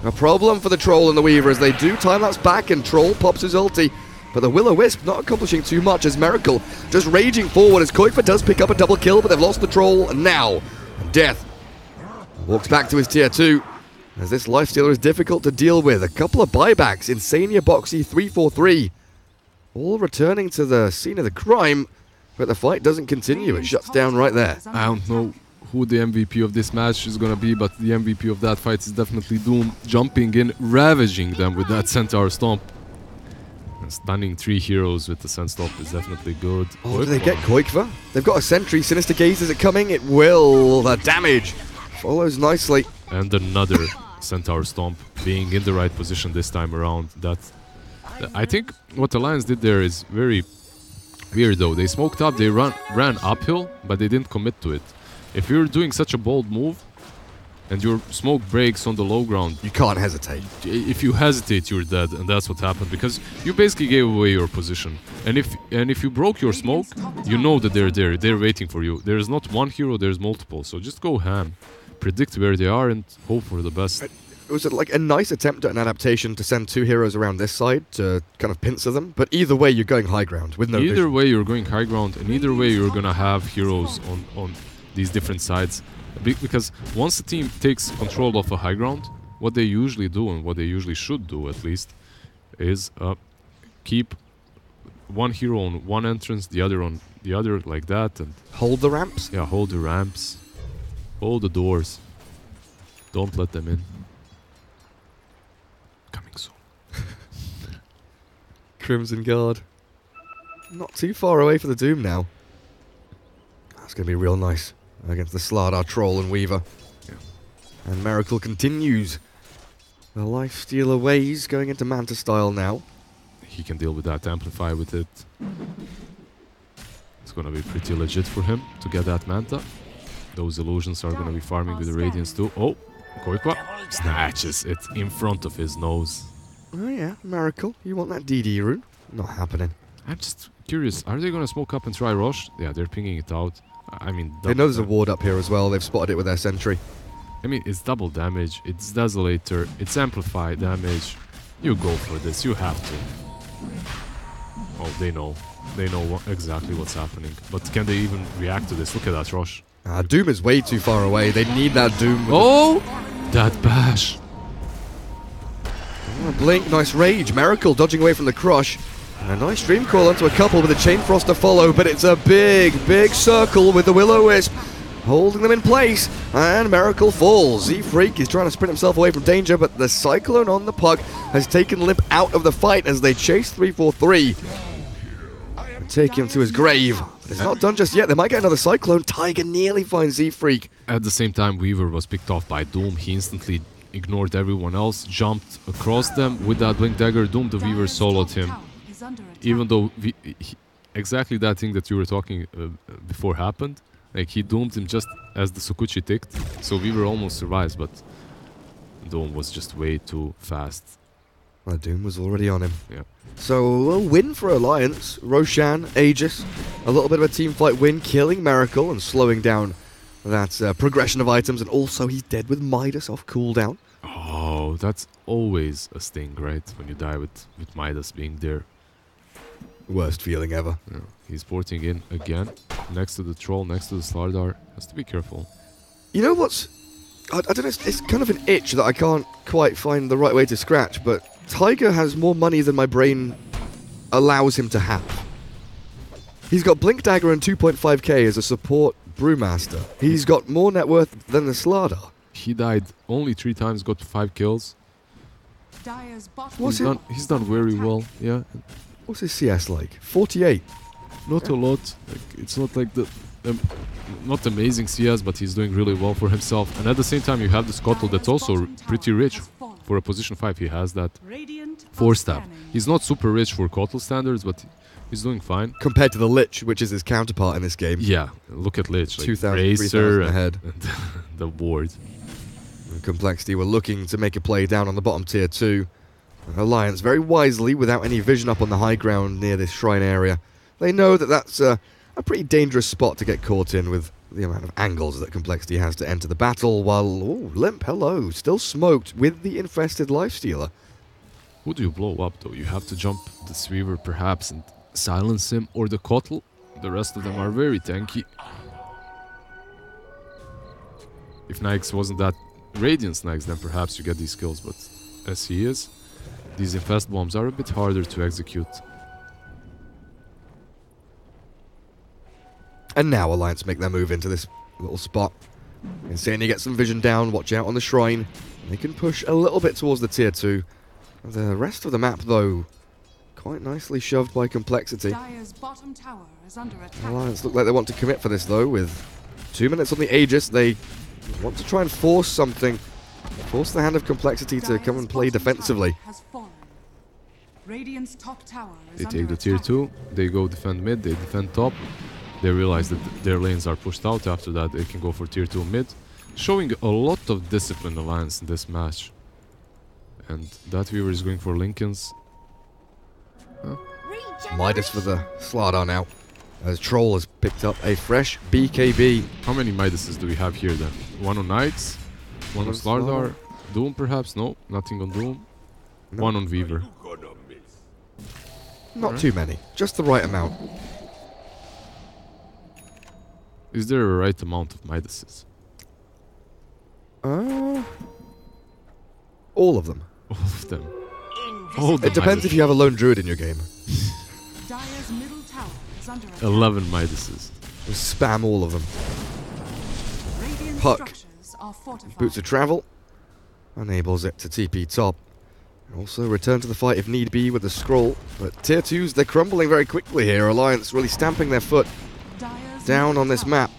a problem for the Troll and the Weaver as they do time-lapse back, and Troll pops his ulti. But the Will-O-Wisp not accomplishing too much as Miracle just raging forward as Koikva does pick up a double kill, but they've lost the Troll now. And Death walks back to his tier 2 as this Lifestealer is difficult to deal with. A couple of buybacks, Insania, Boxy, 3-4-3, all returning to the scene of the crime, but the fight doesn't continue. It shuts down right there. I don't know who the MVP of this match is gonna be, but the MVP of that fight is definitely Doom, jumping in, ravaging them with that Centaur Stomp. And stunning 3 heroes with the Cent Stomp is definitely good. Oh, do they get Koikva? They've got a Sentry. Sinister Gaze, is it coming? It will. The damage follows nicely. And another Centaur Stomp, being in the right position this time around. I think what Alliance did there is very weird though. They smoked up, they ran uphill, but they didn't commit to it. If you're doing such a bold move and your smoke breaks on the low ground, you can't hesitate. If you hesitate, you're dead, and that's what happened because you basically gave away your position. And if you broke your smoke, you know that they're there, they're waiting for you. There's not one hero, there's multiple. So just go ham, predict where they are, and hope for the best. It was like a nice attempt at an adaptation to send 2 heroes around this side to kind of pincer them, but either way you're going high ground with no vision. Either way you're going high ground, and either way you're gonna have heroes on these different sides. Because once the team takes control of a high ground, what they usually do, and what they usually should do at least, is keep one hero on one entrance, the other on the other, like that, and hold the ramps? Yeah, hold the ramps. Hold the doors. Don't let them in. Coming soon. Crimson Guard. Not too far away for the Doom now. That's going to be real nice against the Slardar Troll and Weaver. Yeah. And Miracle continues the Lifestealer ways, going into Manta style now. He can deal with that, amplify with it. It's going to be pretty legit for him to get that Manta. Those illusions are going to be farming with the Radiance too. Oh, Koikwa snatches it in front of his nose. Oh yeah, Miracle. You want that DD rune? Not happening. I'm just curious, are they going to smoke up and try Rosh? Yeah, they're pinging it out. I mean, they know there's a ward up here as well. They've spotted it with their sentry. I mean, it's double damage, it's Desolator, it's amplified damage. You go for this, you have to. Oh, they know. They know exactly what's happening. But can they even react to this? Look at that, Rosh. Doom is way too far away. They need that Doom. Oh! That bash. Oh, blink, nice rage. Miracle dodging away from the crush. And a nice Dream Call onto a couple with a Chain Frost to follow, but it's a big, big circle with the Will-O-Wisp holding them in place, and Miracle falls. Z-Freak is trying to sprint himself away from danger, but the Cyclone on the puck has taken Limp out of the fight as they chase 3-4-3. take him to his grave. But it's not done just yet. They might get another Cyclone. Tiger nearly finds Z-Freak. At the same time, Weaver was picked off by Doom. He instantly ignored everyone else, jumped across them with that Blink Dagger. Doom the Weaver soloed him. Even though exactly that thing that you were talking before happened. Like, he doomed him just as the Sukuchi ticked. So Weaver almost survives, but Doom was just way too fast. Well, Doom was already on him. Yeah. So, a win for Alliance. Roshan, Aegis, a little bit of a team fight win, killing Miracle and slowing down that progression of items. And also, he's dead with Midas off cooldown. Oh, that's always a sting, right? When you die with Midas being there. Worst feeling ever. Yeah. He's porting in again, next to the Troll, next to the Slardar. Has to be careful. You know what's... I don't know, it's kind of an itch that I can't quite find the right way to scratch, but Tiger has more money than my brain allows him to have. He's got Blink Dagger and 2.5k as a support Brewmaster. He's got more net worth than the Slardar. He died only 3 times, got 5 kills. He's done very well, yeah. What's his CS like? 48. Not a lot. Like, it's not like the... not amazing CS, but he's doing really well for himself. And at the same time, you have the Scuttle that's also pretty rich. For a position 5, he has that 4-stab. He's not super rich for Kotl standards, but he's doing fine. Compared to the Lich, which is his counterpart in this game. Yeah, look at Lich. Like 2,000, Racer 3,000 ahead. And the ward. And compLexity were looking to make a play down on the bottom tier 2. Alliance, very wisely, without any vision up on the high ground near this shrine area. They know that that's a pretty dangerous spot to get caught in with the amount of angles that compLexity has to enter the battle, while, oh, Limp, hello, still smoked with the infested Lifestealer. Who do you blow up, though? You have to jump the Sweaver, perhaps, and silence him, or the Kotl. The rest of them are very tanky. If Nyx wasn't that Radiance Nyx, then perhaps you get these kills, but as he is, these infest bombs are a bit harder to execute. And now Alliance make their move into this little spot. Insania gets some vision down, watch out on the shrine. They can push a little bit towards the tier 2. The rest of the map, though, quite nicely shoved by compLexity. Alliance look like they want to commit for this, though, with 2 minutes on the Aegis. They want to try and force something. Force the hand of compLexity to come and play defensively. They take the tier 2, they go defend mid, they defend top. They realize that their lanes are pushed out. After that, they can go for tier 2 mid. Showing a lot of discipline Alliance in this match. And that Weaver is going for Lincolns. Midas for the Slardar now. As Troll has picked up a fresh BKB. How many Midases do we have here then? One on Knights, one on Slardar, Doom perhaps? No, nothing on Doom. No. One on Weaver. Not too many, just the right amount. Is there a right amount of Midases? All of them. All of them. It depends if you have a lone druid in your game. 11 Midases. Just spam all of them. Puck. Boots of Travel. Enables it to TP top. Also return to the fight if need be with the scroll. But tier 2s, they're crumbling very quickly here. Alliance really stamping their foot down on this map.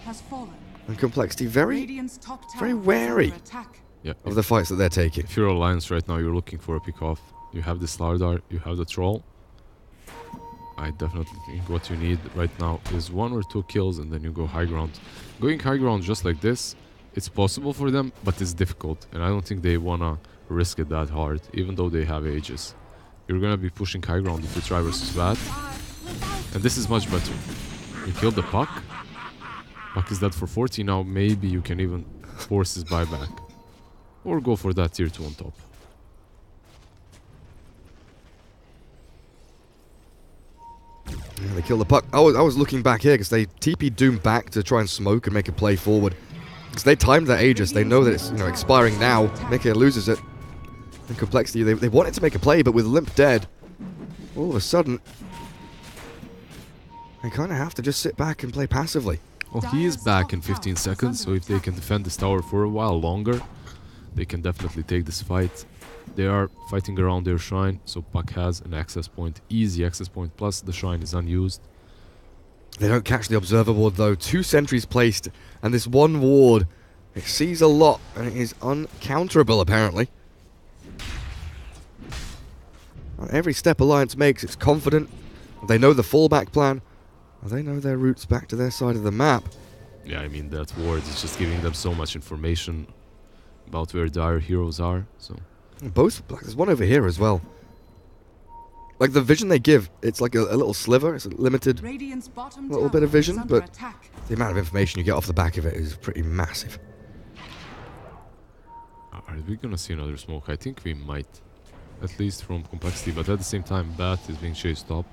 And compLexity very wary of the fights that they're taking. If you're Alliance right now, you're looking for a pick-off. You have the Slardar, you have the Troll. I definitely think what you need right now is 1 or 2 kills and then you go high ground. Going high ground just like this, it's possible for them, but it's difficult. And I don't think they wanna risk it that hard, even though they have Aegis. You're gonna be pushing high ground if you try versus that. And this is much better. You kill the Puck. Puck is dead for 40 now, maybe you can even force his buyback. Or go for that tier 2 on top. Yeah, they kill the Puck. I was looking back here because they TP Doom back to try and smoke and make a play forward. Because they timed their Aegis. They know that it's expiring now. Mika loses it. And compLexity, they wanted to make a play, but with Limp dead, all of a sudden, they kind of have to just sit back and play passively. Well, he is back in 15 seconds, so if they can defend this tower for a while longer, they can definitely take this fight. They are fighting around their shrine, so Puck has an access point, easy access point, plus the shrine is unused. They don't catch the observer ward though. 2 sentries placed, and this one ward, it sees a lot, and it is uncounterable apparently. On every step Alliance makes, it's confident. They know the fallback plan. They know their routes back to their side of the map. Yeah, I mean, that ward is just giving them so much information about where dire heroes are, so... Both, like, there's one over here as well. Like, the vision they give, it's like a little sliver, it's a limited little bit of vision, but the amount of information you get off the back of it is pretty massive. Are we gonna see another smoke? I think we might. At least from compLexity, but at the same time, Bat is being chased up.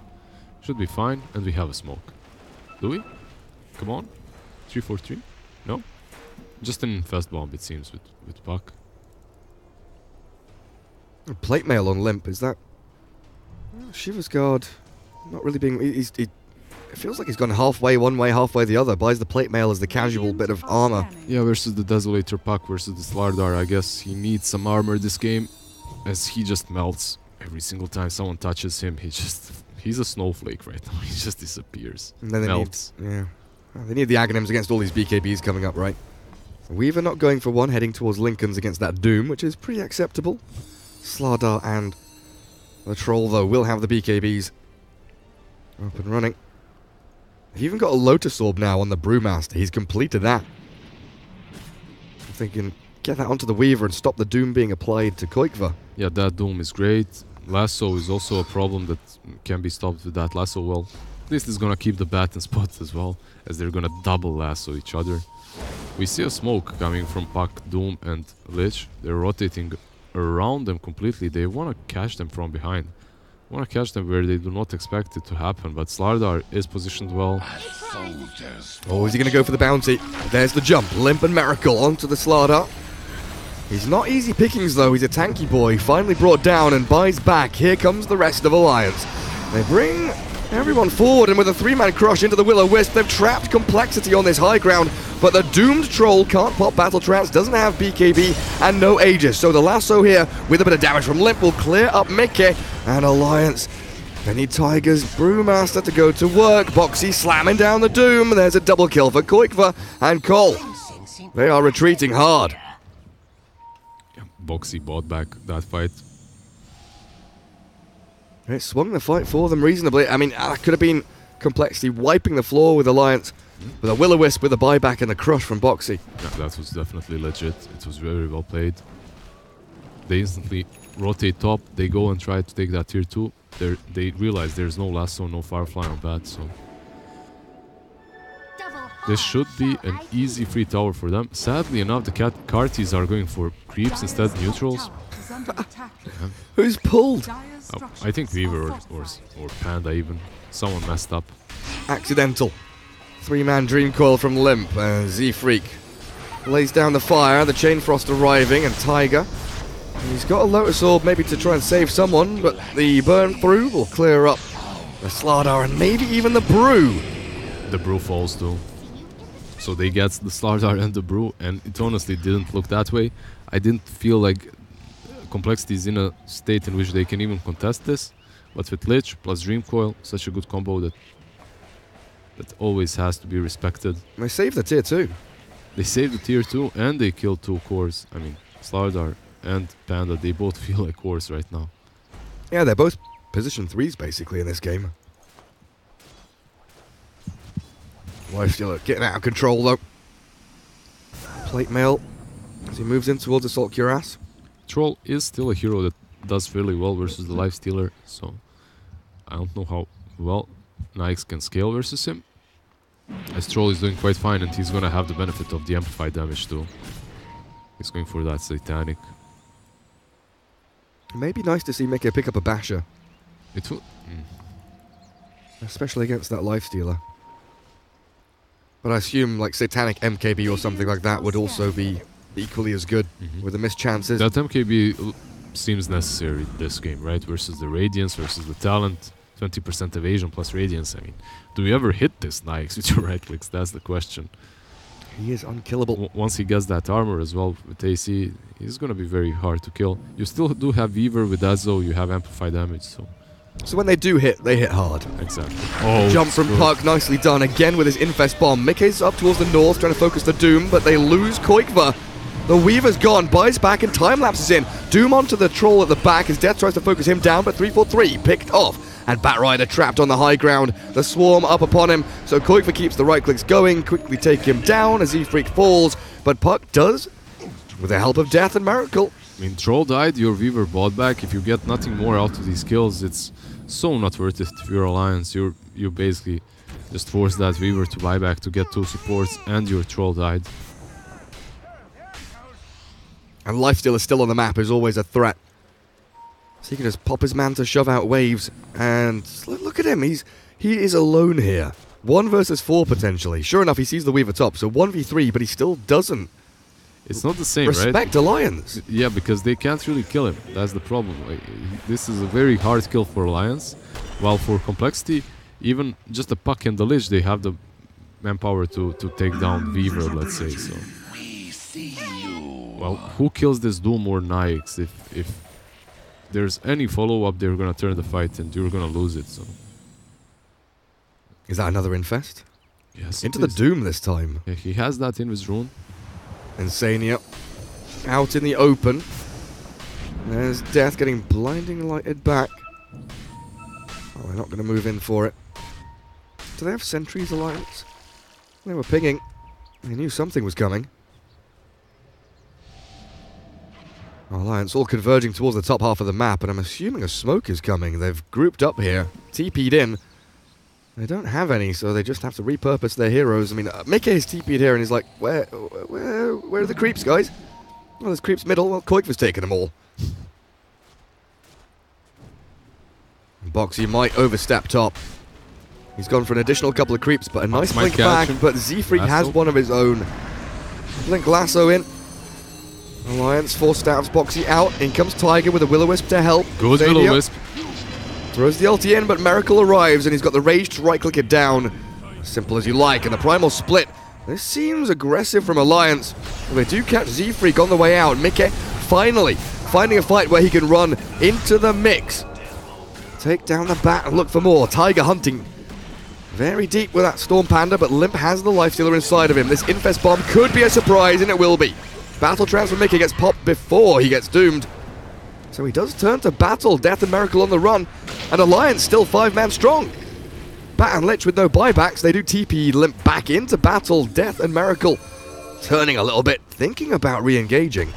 Should be fine, and we have a smoke. Do we? Come on. 3-4-3? No? Just an infest bomb, it seems, with Puck. Plate mail on Limp, is that... Shiva's guard, not really being... It feels like he's gone halfway one way, halfway the other. Buys the plate mail as the casual bit of armor. Yeah, versus the Desolator Puck versus the Slardar. I guess he needs some armor this game, as he just melts every single time someone touches him. He's a snowflake right now. He just disappears. And then they melts. They need the Aghanims against all these BKBs coming up, right? Weaver not going for one, heading towards Lincoln's against that Doom, which is pretty acceptable. Slardar and the Troll, though, will have the BKBs up and running. He's even got a Lotus Orb now on the Brewmaster. He's completed that. I'm thinking, get that onto the Weaver and stop the Doom being applied to Koikva. Yeah, that Doom is great. Lasso is also a problem that can be stopped with that Lasso. Well, at least it's gonna keep the Bat in spot as well, as they're gonna double Lasso each other. We see a smoke coming from Puck, Doom and Lich. They're rotating around them completely. They want to catch them from behind. Want to catch them where they do not expect it to happen, but Slardar is positioned well. Oh, is he going to go for the bounty? There's the jump. Limp and Miracle onto the Slardar. He's not easy pickings though. He's a tanky boy. Finally brought down and buys back. Here comes the rest of Alliance. They bring everyone forward, and with a 3-man crush into the Will-O-Wisp, they've trapped compLexity on this high ground. But the doomed Troll can't pop Battle Trance, doesn't have BKB, and no Aegis. So the Lasso here, with a bit of damage from Limp, will clear up Mickey. And Alliance, they need Tiger's Brewmaster to go to work. Boxy slamming down the Doom. There's a double kill for Koikva and Cole. They are retreating hard. Yeah, Boxy bought back that fight. It swung the fight for them reasonably. I mean, that could have been compLexity wiping the floor with Alliance. With a Will-O-Wisp, with a buyback and a crush from Boxy. Yeah, that was definitely legit. It was very well played. They instantly rotate top. They go and try to take that tier 2. They realize there's no Lasso, no Firefly on Bat, so... This should be an easy free tower for them. Sadly enough, the Kartis are going for creeps instead neutrals. Yeah. Who's pulled? I think Weaver or Panda even. Someone messed up. Accidental. 3-man Dream Coil from Limp. Z-Freak lays down the fire. The Chain Frost arriving, and Tiger. And he's got a Lotus Orb maybe to try and save someone, but the burn through will clear up the Slardar and maybe even the Brew. The Brew falls too. So they get the Slardar and the Brew, and it honestly didn't look that way. I didn't feel like compLexity is in a state in which they can even contest this, but with Lich plus Dream Coil, such a good combo that always has to be respected. They saved the tier 2. They saved the tier 2 and they killed 2 cores. I mean, Slardar and Panda, they both feel like cores right now. Yeah, they're both position 3s basically in this game. Lifestealer getting out of control though. Plate mail as he moves in towards Assault Cuirass. Troll is still a hero that does really well versus the Lifestealer, so I don't know how well Nikes can scale versus him. As Troll is doing quite fine, and he's gonna have the benefit of the amplified damage too. He's going for that Satanic. Maybe nice to see Mickey pick up a Basher. It will... Especially against that Lifestealer. But I assume like Satanic MKB or something like that would also be equally as good with the missed chances. That MKB seems necessary this game, right? Versus the Radiance, versus the Talent. 20% evasion plus Radiance. I mean, do we ever hit this Nikes with your right clicks? That's the question. He is unkillable. Once he gets that armor as well with AC, he's going to be very hard to kill. You still do have Weaver with Azo, you have amplified damage, so So when they do hit, they hit hard. Exactly. Oh, jump from Puck, nicely done. Again with his Infest Bomb. Mickey's up towards the north, trying to focus the Doom, but they lose Koikva. The Weaver's gone, buys back, and time lapses in. Doom onto the Troll at the back as Death tries to focus him down, but 343 picked off. And Batrider trapped on the high ground. The Swarm up upon him, so Koikva keeps the right clicks going, quickly take him down as Z-Freak falls, but Puck does, with the help of Death and Miracle. I mean, Troll died, your Weaver bought back. If you get nothing more out of these kills, it's so not worth it for your Alliance. You basically just force that Weaver to buy back to get 2 supports, and your Troll died. And Lifesteal is still on the map, is always a threat. So he can just pop his man to shove out waves, and look at him, he is alone here. 1 versus 4 potentially. Sure enough, he sees the Weaver top, so 1v3, but he still doesn't. It's not the same, right? Respect Alliance. Yeah, because they can't really kill him. That's the problem. Like, this is a very hard kill for Alliance, while for complexity, even just a Puck and the Lich, they have the manpower to take down Weaver, let's say. So, well, who kills this Doom or Nyx? If there's any follow-up, they're gonna turn the fight and you're gonna lose it. So, is that another Infest? Yes. Into the Doom this time. Yeah, he has that in his rune. Insania out in the open. There's Death getting blinding lighted back. Oh, they're not going to move in for it. Do they have sentries, Alliance? They were pinging. They knew something was coming. Alliance all converging towards the top half of the map, and I'm assuming a smoke is coming. They've grouped up here, TP'd in. They don't have any, so they just have to repurpose their heroes. I mean, Mickey is TP'd here, and he's like, where are the creeps, guys? Well, there's creeps middle. Well, Koikva's taken them all. Boxy might overstep top. He's gone for an additional couple of creeps, but a nice blink back. But Z-Freak has one of his own. Blink lasso in. Alliance forced out of Boxy out. In comes Tiger with a Will-O-Wisp to help. Good Will-O-Wisp. Throws the ulti in, but Miracle arrives, and he's got the rage to right-click it down. Simple as you like, and the Primal split. This seems aggressive from Alliance. Well, they do catch Z-Freak on the way out. Mickey finally finding a fight where he can run into the mix. Take down the bat and look for more. Tiger hunting very deep with that Storm Panda, but Limp has the Lifestealer inside of him. This Infest Bomb could be a surprise, and it will be. Battle Trance from Mickey gets popped before he gets doomed. So he does turn to battle. Death and Miracle on the run. And Alliance still 5-man strong. Bat and Lich with no buybacks. They do TP Limp back into battle. Death and Miracle turning a little bit, thinking about re-engaging.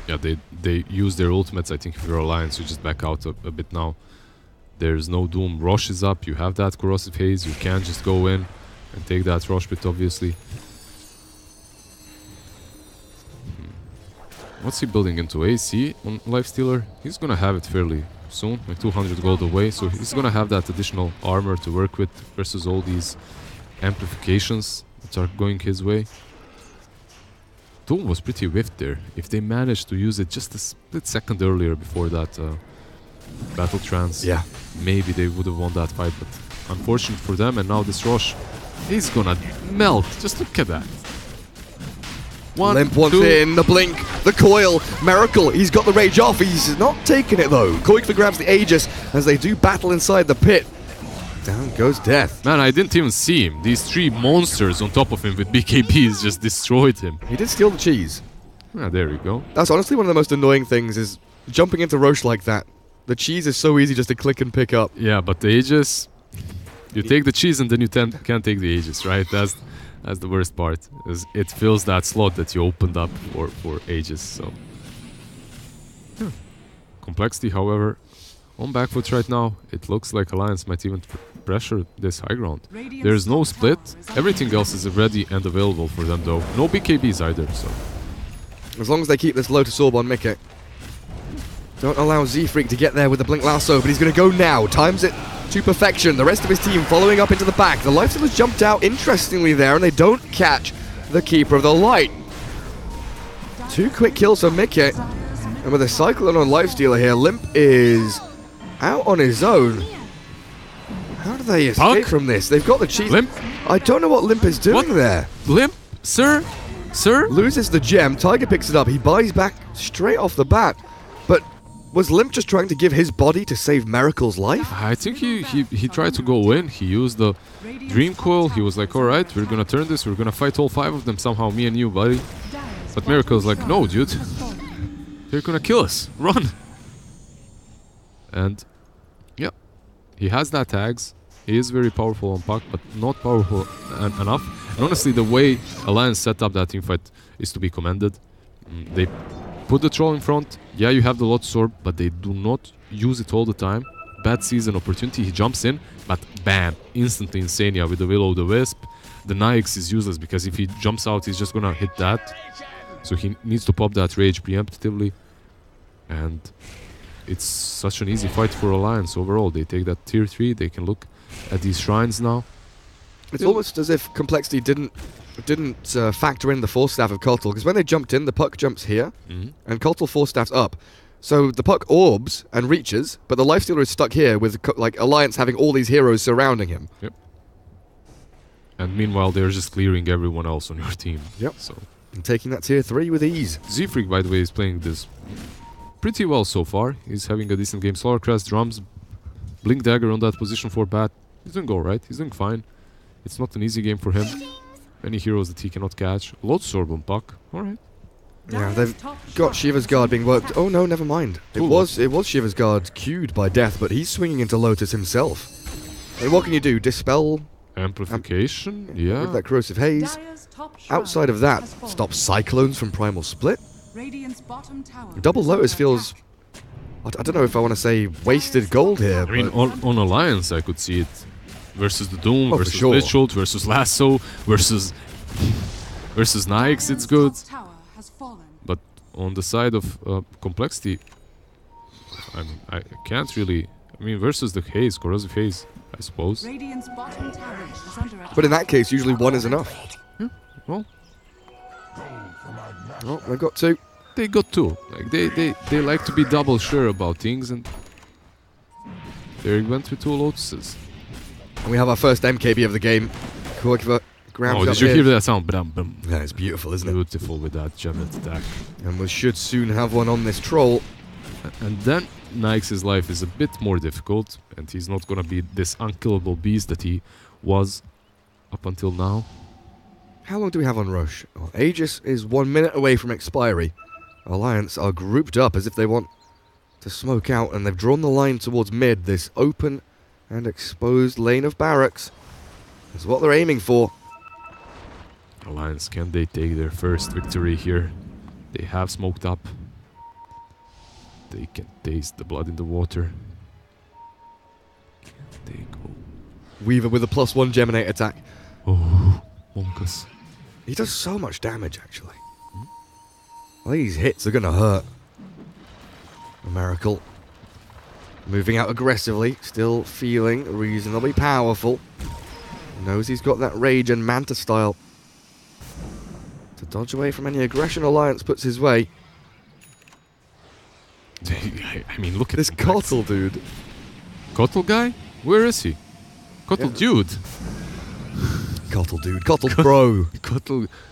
Yeah, they use their ultimates. I think if you're Alliance, you just back out a bit now. There's no Doom. Rosh is up. You have that Corrosive Haze. You can just go in and take that Rosh pit, obviously. What's he building into? AC on Lifestealer? He's gonna have it fairly soon, like 200 gold away, so he's gonna have that additional armor to work with versus all these amplifications that are going his way. Doom was pretty whiffed there. If they managed to use it just a split second earlier before that Battle Trance, yeah, maybe they would have won that fight, but unfortunate for them. And now this Rosh, he's gonna melt. Just look at that. Limp wants in, the blink, the coil, Miracle, he's got the rage off, he's not taking it though. Koikva grabs the Aegis as they do battle inside the pit. Down goes Death. Man, I didn't even see him. These 3 monsters on top of him with BKBs just destroyed him. He did steal the cheese. Ah, there we go. That's honestly one of the most annoying things, is jumping into Roche like that. The cheese is so easy just to click and pick up. Yeah, but the Aegis, you take the cheese and then you can't take the Aegis, right? That's the worst part, is it fills that slot that you opened up for Aegis. So complexity, however, on back foot right now. It looks like Alliance might even pressure this high ground. There's no split. Everything else is ready and available for them though. No BKBs either, so as long as they keep this Lotus Orb on Mickey. Don't allow Z-Freak to get there with the Blink Lasso, but he's going to go now. Times it to perfection. The rest of his team following up into the back. The Lifestealers jumped out interestingly there, and they don't catch the Keeper of the Light. 2 quick kills for Mickey. And with a Cyclone on Lifestealer here, Limp is out on his own. How do they escape from this? They've got the cheese. Limp? I don't know what Limp is doing there. Limp? Sir? Sir? Loses the gem. Tiger picks it up. He buys back straight off the bat. But Was Limp just trying to give his body to save Miracle's life? I think he tried to go in. He used the Dream Coil. He was like, alright, we're gonna turn this. We're gonna fight all 5 of them somehow, me and you, buddy. But Miracle's like, no, dude. They're gonna kill us. Run! And, yeah. He has that tags. He is very powerful on Puck, but not powerful enough. And honestly, the way Alliance set up that teamfight is to be commended. They put the troll in front. Yeah, you have the Lotus Orb, but they do not use it all the time. Bad season opportunity. He jumps in, but bam, instantly Insania with the Will-O-the-Wisp. The Nyx is useless because if he jumps out, he's just gonna hit that. So he needs to pop that Rage preemptively. And it's such an easy fight for Alliance overall. They take that tier 3. They can look at these shrines now. It's almost as if complexity didn't factor in the Force Staff of Kotl, because when they jumped in, the Puck jumps here, and Kotl Force Staff's up. So the Puck orbs and reaches, but the Lifestealer is stuck here with like Alliance having all these heroes surrounding him. Yep. And meanwhile, they're just clearing everyone else on your team. Yep. So and taking that tier 3 with ease. Z-Freak, by the way, is playing this pretty well so far. He's having a decent game. Solarcrest, drums, Blink Dagger on that position for Bat. He's doing alright. He's doing fine. It's not an easy game for him. Many heroes that he cannot catch. Lotus Orb on Puck. Alright. Yeah, they've got Shiva's Guard being worked. Oh no, never mind. It was Shiva's Guard queued by Death, but he's swinging into Lotus himself. And what can you do? Dispel? Amplification? Yeah. With that Corrosive Haze. Outside of that, stop Cyclones from Primal Split. Double Lotus feels... I don't know if I want to say wasted gold here. I mean, on Alliance I could see it. Versus the Doom, versus Lich-Ult, versus Lasso, versus Nyx, it's good. But on the side of complexity, I can't really... I mean, versus the Haze, Corrosive Haze, I suppose. But in that case, usually one is enough. Yeah, well... Oh, they've got 2. They got 2. Like, they like to be double sure about things, and... There he went with 2 Lotuses. And we have our first MKB of the game. Oh, did you hear that sound? Brum. Yeah, it's beautiful, isn't it? Beautiful with that Gemet attack. And we should soon have one on this troll. And then Nyx's life is a bit more difficult, and he's not gonna be this unkillable beast that he was up until now. How long do we have on Rush? Well, Aegis is 1 minute away from expiry. Alliance are grouped up as if they want to smoke out, and they've drawn the line towards mid. This open and exposed lane of barracks is what they're aiming for. Alliance, can they take their first victory here? They have smoked up. They can taste the blood in the water. Can they go? Weaver with a +1 Geminate attack. Oh, Monkus. He does so much damage, actually. Well, these hits are gonna hurt. A Miracle. Moving out aggressively, still feeling reasonably powerful. Knows he's got that Rage and Manta style to dodge away from any aggression Alliance puts his way. I mean, look at this Kotl dude. Kotl guy? Where is he? Kotl dude. Kotl dude. Kotl bro.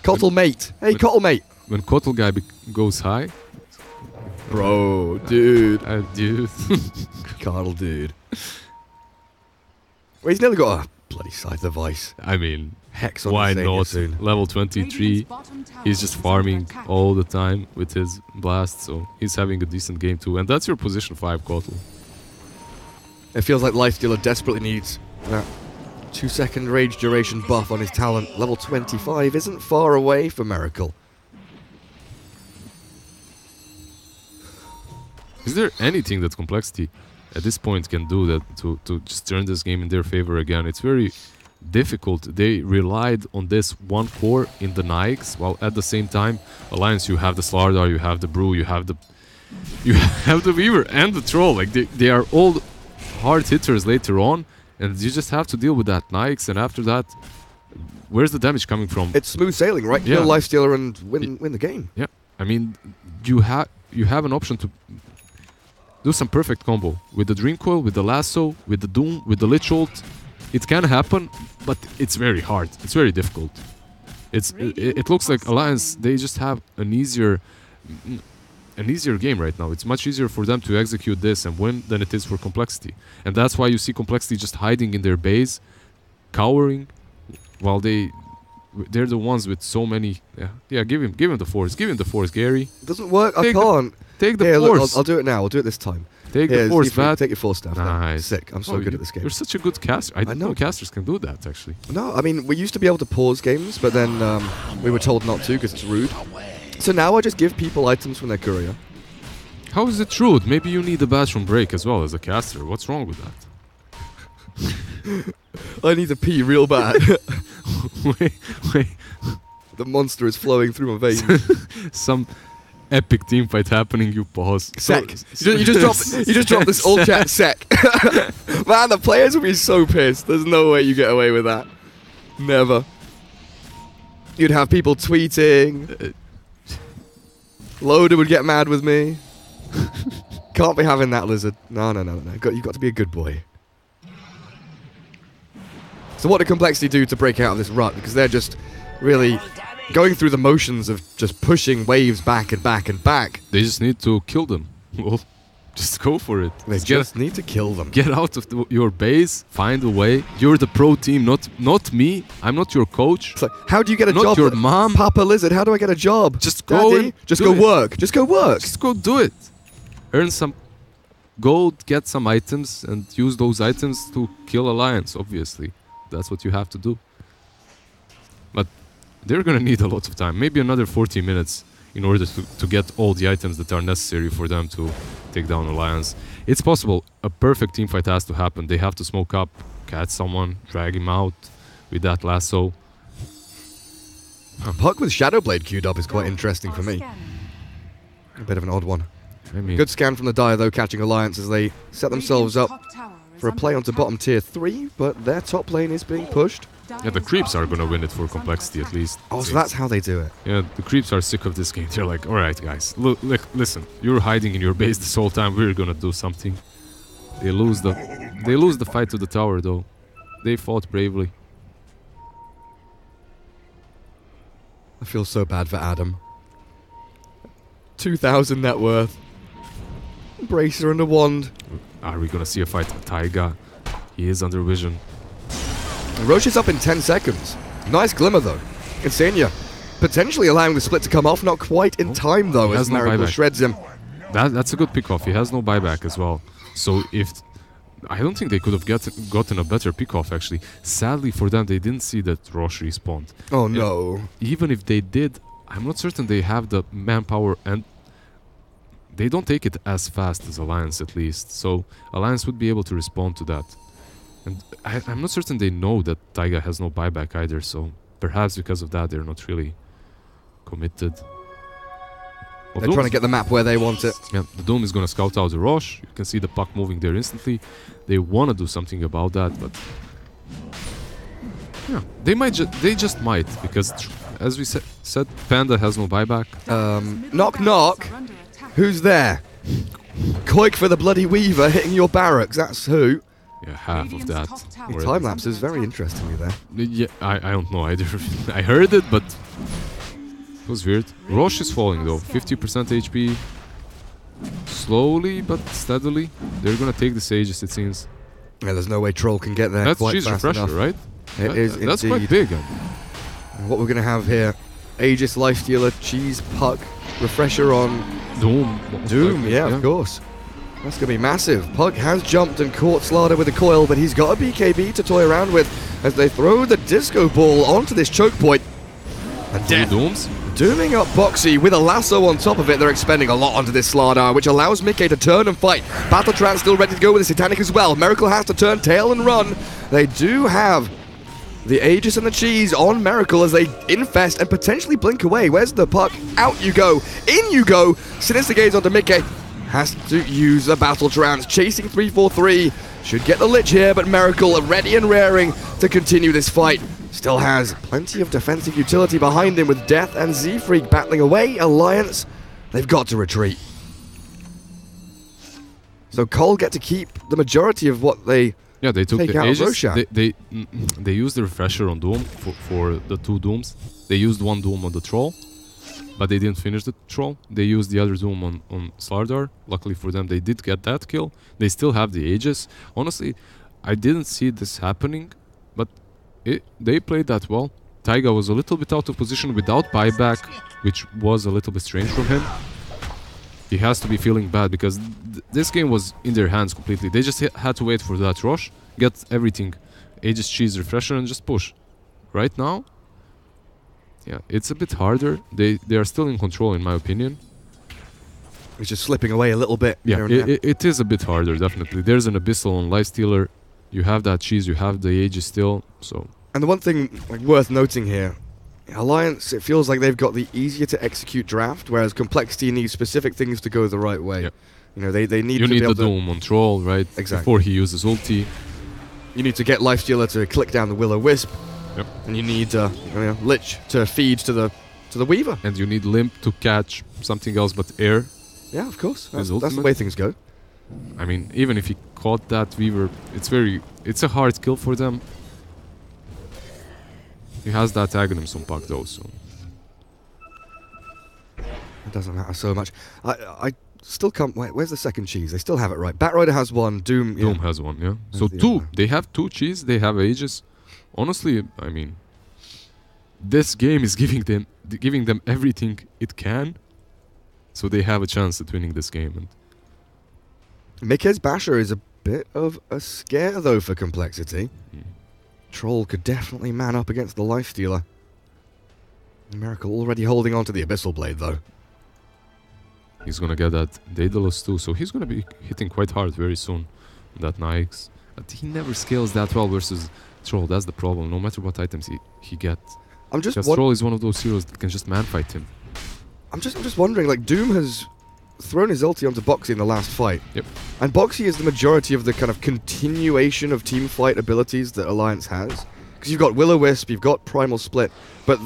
Kotl mate. Hey, Kotl mate. When Kotl guy goes high. Bro, dude. Dude. Kotl dude. Well, he's nearly got a bloody Scythe of Ice. I mean, Hex on why not? Soon. Level 23. He's just farming all the time with his blast, so he's having a decent game too. And that's your position 5, Kotl. It feels like Lifestealer desperately needs that 2-second rage duration buff on his talent. Level 25 isn't far away for Miracle. Is there anything that complexity at this point can do that to just turn this game in their favor again? It's very difficult. They relied on this one core in the Nyx, while at the same time, Alliance, you have the Slardar, you have the Brew, you have the Weaver and the Troll. Like they are all hard hitters later on, and you just have to deal with that Nyx, and after that, where's the damage coming from? It's smooth sailing, right? Yeah. Kill Lifestealer and win the game. Yeah, I mean, you have an option to do some perfect combo with the Dream Coil, with the Lasso, with the Doom, with the Lich-Ult. It can happen, but it's very hard. It's very difficult. It looks like Alliance, they just have an easier an easier game right now. It's much easier for them to execute this and win than it is for compLexity. And that's why you see compLexity just hiding in their base, cowering, while they're the ones with so many. Yeah, give him the force. Give him the force, Gary. It doesn't work. I can't. Take the Here, force. Look, I'll do it now. I'll do it this time. Take the force, Vat. Take your force staff. Nice. Sick. I'm so good at this game. You're such a good caster. I didn't know casters can do that, actually. No, I mean, we used to be able to pause games, but then we were told not to because it's rude. So now I just give people items from their courier. How is it rude? Maybe you need a bathroom break as well as a caster. What's wrong with that? I need to pee real bad. wait. The monster is flowing through my veins. Some epic team fight happening, you pause. Sec. You just drop this all chat sec. Man, the players will be so pissed. There's no way you get away with that. Never. You'd have people tweeting. Loader would get mad with me. Can't be having that, Lizard. No. You've got to be a good boy. So what did compLexity do to break out of this rut? Because they're just really going through the motions of just pushing waves back and back and back. They just need to kill them. Well, just go for it. They just need to kill them. Get out of your base, find a way. You're the pro team, not me. I'm not your coach. It's like, how do you get a job? Not your mom. Papa Lizard, how do I get a job? Just go. Daddy, just go work. Just go work. Just go do it. Earn some gold, get some items, and use those items to kill Alliance, obviously. That's what you have to do. But they're gonna need a lot of time. Maybe another 40 minutes in order to get all the items that are necessary for them to take down Alliance. It's possible. A perfect team fight has to happen. They have to smoke up, catch someone, drag him out with that lasso. Puck with Shadowblade queued up is quite interesting for me. A bit of an odd one. I mean, good scan from the Dire though, catching Alliance as they set themselves up for a play onto bottom tier 3, but their top lane is being pushed. Yeah, the creeps are gonna win it for compLexity at least. Oh, so that's how they do it. Yeah, the creeps are sick of this game. They're like, alright guys, look, listen, you're hiding in your base this whole time, we're gonna do something. They lose the fight to the tower though. They fought bravely. I feel so bad for Adam. 2,000 net worth. Bracer and a wand. Are we gonna see a fight? Taiga, he is under vision. Roche is up in 10 seconds. Nice glimmer though. Insania potentially allowing the split to come off, not quite in time though, as Miracle shreds him. That's a good pick-off. He has no buyback as well. So I don't think they could have gotten a better pick-off actually. Sadly for them, they didn't see that Roche respawned. Oh no. Even if they did, I'm not certain they have the manpower, and they don't take it as fast as Alliance at least. So Alliance would be able to respond to that. And I'm not certain they know that Taiga has no buyback either, so perhaps because of that they're not really committed. Well, they're trying to get the map where they want it. Yeah, the Doom is going to scout out the Roche. You can see the puck moving there instantly. They want to do something about that, but yeah, they just might, because as we said, Panda has no buyback. Knock knock. Who's there? Koik for the bloody Weaver hitting your barracks. That's who. Yeah, half of that. The time lapse is very interesting there. Yeah, I don't know either. I heard it, but it was weird. Roche is falling though, 50% HP. Slowly but steadily. They're gonna take the Sages, it seems. Yeah, there's no way Troll can get there. That's quite Cheese fast Refresher, enough. right? That's quite big. And what we're gonna have here: Aegis, Lifestealer, Cheese, Puck, Refresher on Doom. Doom, yeah, of course. That's going to be massive. Pug has jumped and caught Slardar with a coil, but he's got a BKB to toy around with as they throw the disco ball onto this choke point. And death. Dooms. Dooming up Boxy with a lasso on top of it. They're expending a lot onto this Slardar, which allows Mickey to turn and fight. Battletran still ready to go with the Satanic as well. Miracle has to turn tail and run. They do have the Aegis and the Cheese on Miracle as they infest and potentially blink away. Where's the puck? Out you go. In you go. Sinister Gaze onto Mickey. Has to use the battle trance, chasing 3-4-3. Should get the Lich here, but Miracle ready and raring to continue this fight. Still has plenty of defensive utility behind him with Death and Z-Freak battling away. Alliance, they've got to retreat. So Cole get to keep the majority of what they they took take the out Aegis. of Roshan. They used the Refresher on Doom for the two Dooms. They used one Doom on the Troll. but they didn't finish the troll. They used the other Doom on Slardar. Luckily for them, they did get that kill. They still have the Aegis. Honestly, I didn't see this happening, but they played that well. Taiga was a little bit out of position without buyback, which was a little bit strange from him. He has to be feeling bad because this game was in their hands completely. They just had to wait for that rush, get everything, Aegis Cheese Refresher, and just push. Right now, yeah, it's a bit harder. They are still in control, in my opinion. It's just slipping away a little bit. Yeah, it is a bit harder, definitely. There's an Abyssal on Lifestealer. You have that Cheese, you have the Aegis still, so... And the one thing worth noting here, Alliance, it feels like they've got the easier to execute draft, whereas compLexity needs specific things to go the right way. Yep. You know, they need you to need be the able Doom on Troll, right? Exactly. Before he uses ulti. You need to get Lifestealer to click down the Will-O-Wisp. Yep. And you need Lich to feed to the Weaver. And you need Limp to catch something else but air. Yeah, of course. That's the ultimate. way things go. I mean, even if he caught that Weaver, it's a hard kill for them. He has that Aghanims on Puck though, so... It doesn't matter so much. I still can't... Wait, where's the second cheese? They still have it right. Batrider has one, Doom... Doom has one, yeah. Where's So the two. other? They have two cheese, they have Aegis. Honestly, I mean... This game is giving them everything it can. So they have a chance at winning this game. And Mickey's Basher is a bit of a scare, though, for compLexity. Troll could definitely man up against the Lifestealer. Miracle already holding on to the Abyssal Blade, though. he's gonna get that Daedalus too, so he's gonna be hitting quite hard very soon. That Nyx. But he never scales that well versus Troll, that's the problem. No matter what items he gets. Because Troll is one of those heroes that can just man-fight him. I'm just wondering, like, Doom has thrown his ulti onto Boxy in the last fight. Yep. And Boxy is the majority of the kind of continuation of team fight abilities that Alliance has. Because you've got Will-O-Wisp, you've got Primal Split, but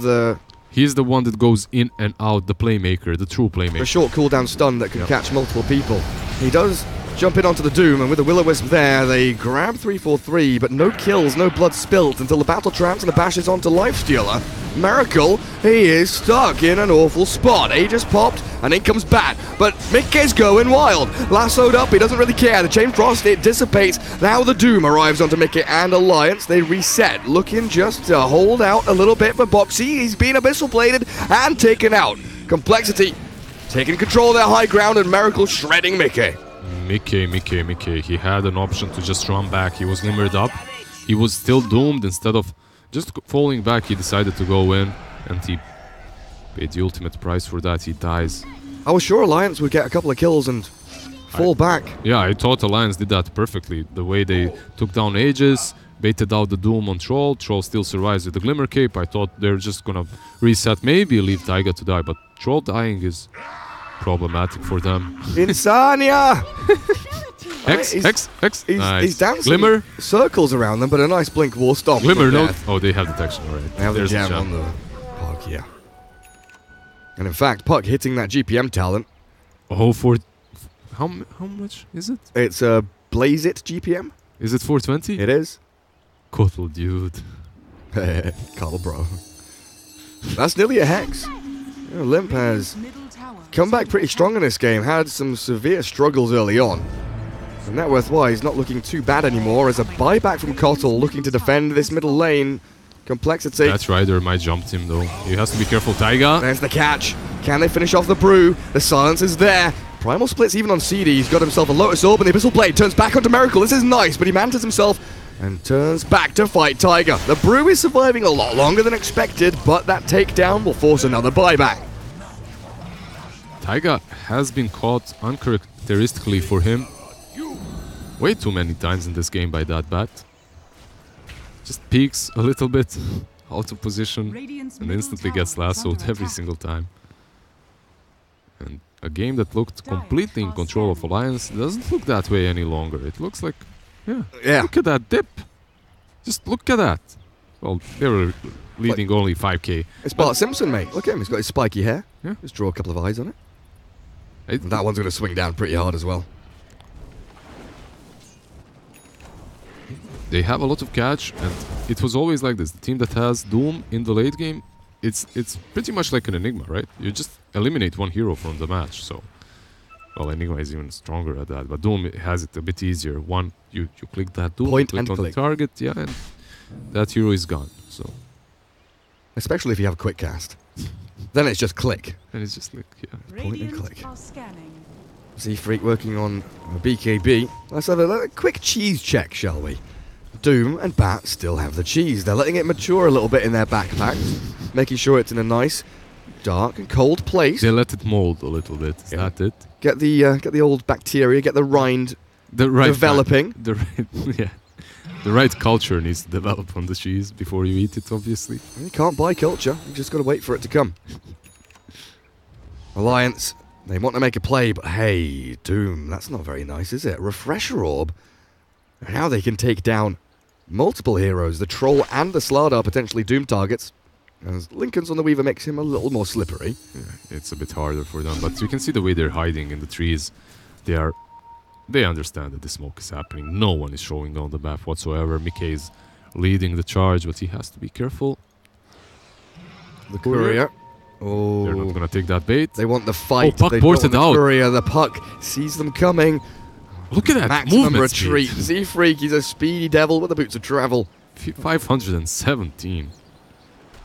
he's the one that goes in and out, the playmaker, the true playmaker. The short cooldown stun that can catch multiple people. He does jump in onto the Doom, and with the Will-O-Wisp there, they grab 343, but no kills, no blood spilt until the battle traps and the bashes onto Lifestealer. Miracle, he is stuck in an awful spot. Aegis popped, and in comes Bat, but Mickey's going wild. Lassoed up, he doesn't really care. The Chain Frost, it dissipates. Now the Doom arrives onto Mickey and Alliance. They reset, looking just to hold out a little bit for Boxy. He's been Abyssal Bladed and taken out. compLexity taking control of their high ground, and Miracle shredding Mickey. Mickey. He had an option to just run back. He was limbered up. He was still doomed. Instead of just falling back, he decided to go in, and he paid the ultimate price for that. He dies. I was sure Alliance would get a couple of kills and fall back. Yeah, I thought Alliance did that perfectly. The way they took down Aegis, baited out the Doom on Troll. Troll still survives with the Glimmer Cape. I thought they're just gonna reset, maybe leave Taiga to die, but Troll dying is problematic for them. Insania! X. He's dancing Glimmer. circles around them, but a nice blink war stomp. Glimmer, no. Oh, they have detection already. They have the jam on the Puck, yeah. And in fact, Puck hitting that GPM talent. Oh, for how much is it? It's a Blaze It GPM. Is it 420? It is. Kotl, dude. Carl, bro. That's nearly a hex. You know, Limp has come back pretty strong in this game. Had some severe struggles early on. And net worth-wise, not looking too bad anymore as a buyback from Kotl looking to defend this middle lane. compLexity. That Rider might jump him though. He has to be careful. Taiga. There's the catch. Can they finish off the brew? The silence is there. Primal splits even on CD. He's got himself a Lotus Orb, and the Abyssal Blade turns back onto Miracle. This is nice, but he mantles himself and turns back to fight Taiga. The brew is surviving a lot longer than expected, but that takedown will force another buyback. Taiga has been caught uncharacteristically for him way too many times in this game by that Bat. Just peeks a little bit out of position and instantly gets lassoed every single time. And a game that looked completely in control of Alliance doesn't look that way any longer. It looks like, yeah. Look at that dip. Just look at that. Well, they were leading only 5k. It's Bart Simpson, mate. Look at him. He's got his spiky hair. Yeah. Just draw a couple of eyes on it. And that one's going to swing down pretty hard as well. They have a lot of catch, and it was always like this. The team that has Doom in the late game it's pretty much like an Enigma, right? You just eliminate one hero from the match, so... Well, Enigma is even stronger at that, but Doom has it a bit easier. One, you click that Doom, Point click and on click. the target, yeah, and that hero is gone, so... Especially if you have a quick cast. Then it's just click. And it's just like, yeah. Point and Radiant click. are scanning. Z-Freak working on a BKB. Let's have a quick cheese check, shall we? Doom and Bat still have the cheese. They're letting it mature a little bit in their backpacks, making sure it's in a nice, dark and cold place. They let it mold a little bit, is that it? Get the old bacteria, get the rind The right developing. The right, yeah. The right culture needs to develop on the cheese before you eat it, obviously. You can't buy culture, you just got to wait for it to come. Alliance, they want to make a play, but hey, Doom, that's not very nice, is it? Refresher Orb. And now they can take down multiple heroes. The Troll and the Slardar potentially Doom targets. As Lincoln's on the Weaver makes him a little more slippery. Yeah, it's a bit harder for them, but you can see the way they're hiding in the trees. They understand that the smoke is happening. No one is showing on the map whatsoever. Mickey is leading the charge, but he has to be careful. The Courier. Oh, They're not gonna take that bait. they want the fight. Puck They ported don't want out. the Courier. The Puck sees them coming. Look at that Maximum movement speed. retreat. Z-Freak, he's a speedy devil with the boots of travel. 517.